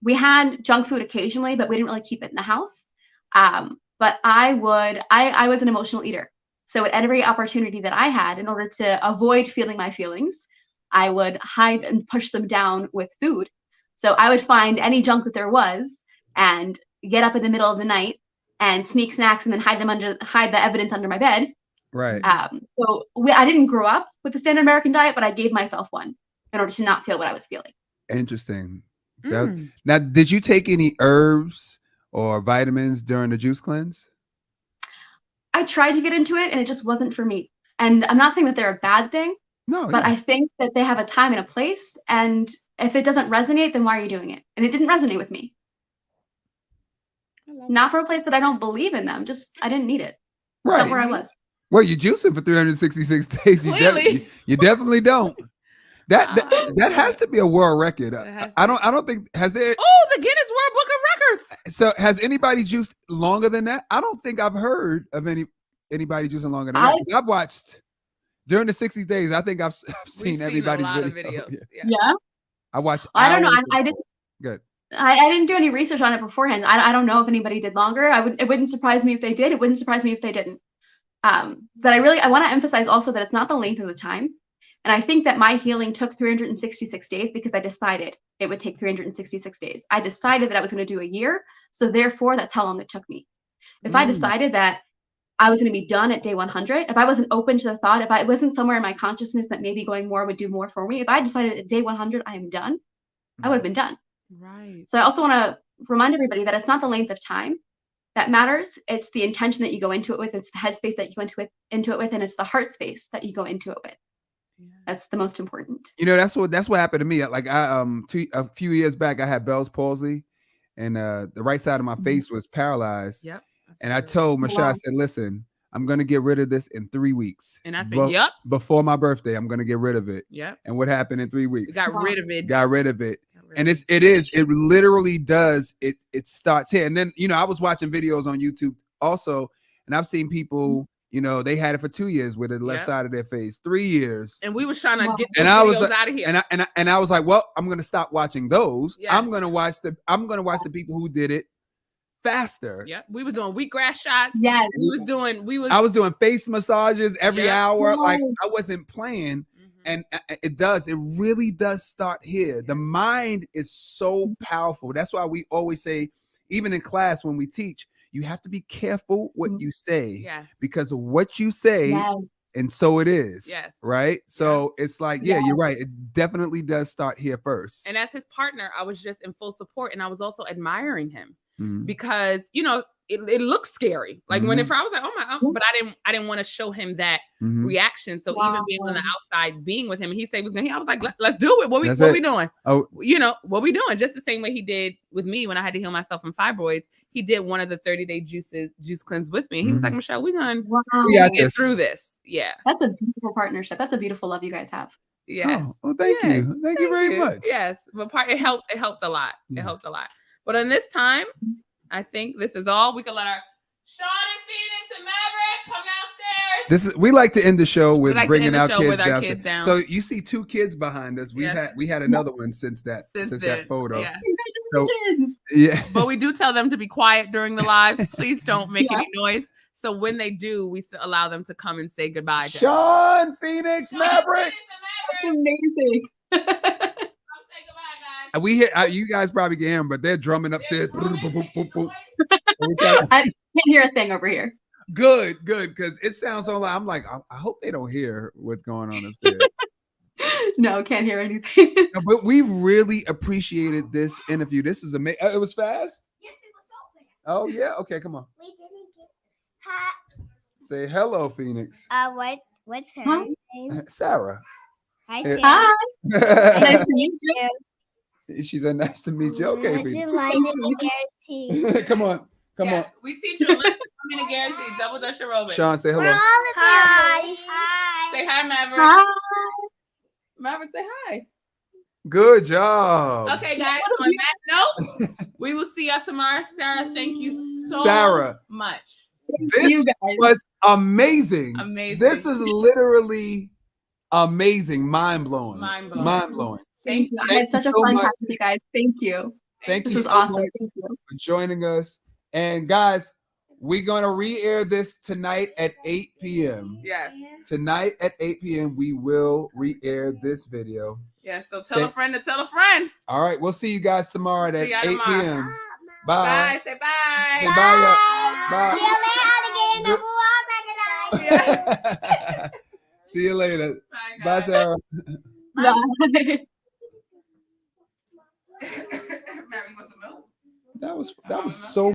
We had junk food occasionally, but we didn't really keep it in the house. But I was an emotional eater. So at every opportunity that I had, in order to avoid feeling my feelings, I would hide and push them down with food. So I would find any junk that there was and get up in the middle of the night and sneak snacks and then hide the evidence under my bed. Right. So I didn't grow up with the standard American diet, but I gave myself one in order to not feel what I was feeling. Interesting. Now, did you take any herbs or vitamins during the juice cleanse? I tried to get into it and it just wasn't for me. And I'm not saying that they're a bad thing. No, but I think that they have a time and a place. And if it doesn't resonate, then why are you doing it? And it didn't resonate with me. Not for a place that I don't believe in them. Just, I didn't need it. Right. That's not where I was. Well, you're juicing for 366 days. You definitely don't. That has to be a world record. I don't think has there. Oh, the Guinness World Book of Records. So has anybody juiced longer than that? I don't think I've heard of anybody juicing longer than that. I've watched during the 60 days. I think I've seen everybody's videos. Yeah. I watched. I don't know. I didn't. Good. I didn't do any research on it beforehand. I don't know if anybody did longer. It wouldn't surprise me if they did. It wouldn't surprise me if they didn't. But I want to emphasize also that it's not the length of the time. And I think that my healing took 366 days because I decided it would take 366 days. I decided that I was going to do a year. So therefore, that's how long it took me. If I decided that I was going to be done at day 100, if I wasn't open to the thought, if I wasn't somewhere in my consciousness that maybe going more would do more for me, if I decided at day 100 I am done, I would have been done. Right. So I also want to remind everybody that it's not the length of time that matters. It's the intention that you go into it with. It's the headspace that you go into it with, and it's the heart space that you go into it with. Yeah. That's the most important. You know, that's what happened to me. Like a few years back, I had Bell's palsy, and the right side of my face was paralyzed. Yep. And I told Michelle, I said, "Listen, I'm gonna get rid of this in 3 weeks." And I said, "Yep." Before my birthday, I'm gonna get rid of it. Yep. And what happened in 3 weeks? We got rid of it. Got rid of it. And it literally does. It starts here. And then, you know, I was watching videos on YouTube also, and I've seen people, you know, they had it for 2 years with the left side of their face, 3 years. And we was trying to get those and I videos was out of here. And I was like, well, I'm gonna stop watching those. Yes. I'm gonna watch the people who did it faster. Yeah, we was doing wheatgrass shots. Yes. I was doing face massages every hour. Yes. Like I wasn't playing. And it really does start here. The mind is so powerful. That's why we always say, even in class when we teach, you have to be careful what you say. Yes. Because of what you say, and so it is. Yes. Right? So it's like, you're right. It definitely does start here first. And as his partner, I was just in full support, and I was also admiring him because, you know, it looks scary. Like whenever I was like, oh my, but I didn't want to show him that reaction. So even being on the outside, being with him, and he said he was gonna, I was like, let's do it. What we doing? Oh, you know, what we doing? Just the same way he did with me when I had to heal myself from fibroids. He did one of the 30-day juice cleanse with me. He was like, Michelle, we're gonna get through this. Yeah. That's a beautiful partnership. That's a beautiful love you guys have. Yes. Oh, well, thank you. Thank you very much. Yes. But it helped a lot. It helped a lot. But on this time, I think this is all. We can let our Sean and Phoenix and Maverick come downstairs. We like to end the show with bringing our kids down. So you see 2 kids behind us. We had another one since that photo. Yes. So, yeah. But we do tell them to be quiet during the lives. Please don't make any noise. So when they do, we allow them to come and say goodbye to Sean, Phoenix, Maverick. That's amazing. We hear you guys probably can hear them, but they're drumming upstairs. I can't hear a thing over here. Good, because it sounds so loud. I'm like, I hope they don't hear what's going on upstairs. No, can't hear anything. No, but we really appreciated this interview. This is amazing. It was fast? Yes, it was so fast. Oh, yeah? Okay, come on. We didn't get hi. Say hello, Phoenix. What's her name? Sarah. Hi, Hi. Sarah. Nice to meet you. She said, nice to meet you. Okay, This Phoenix. is my little guarantee. Come on. Come on. We teach you a little guarantee. Double Dutch aerobics. Sean, say hello. Hi. Hi. Say hi, Maverick. Hi. Maverick, say hi. Good job. Okay, guys. On that note, we will see y'all tomorrow. Sarah, thank you so much. This was amazing. Amazing. This is literally amazing. Mind-blowing. Mind-blowing. Mind-blowing. Thank you. I had such a fun time with you guys. Thank you. Thank This you was so awesome. much Thank you. for joining us. And guys, we're going to re-air this tonight at 8 p.m. Yes. Tonight at 8 p.m. we will re-air this video. Yes. So tell a friend to tell a friend. All right. We'll see you guys tomorrow at 8 p.m. Bye. Bye. Say bye. Say bye. Bye. See you later. Bye, Sarah. Bye. Mary, you want some milk? That was so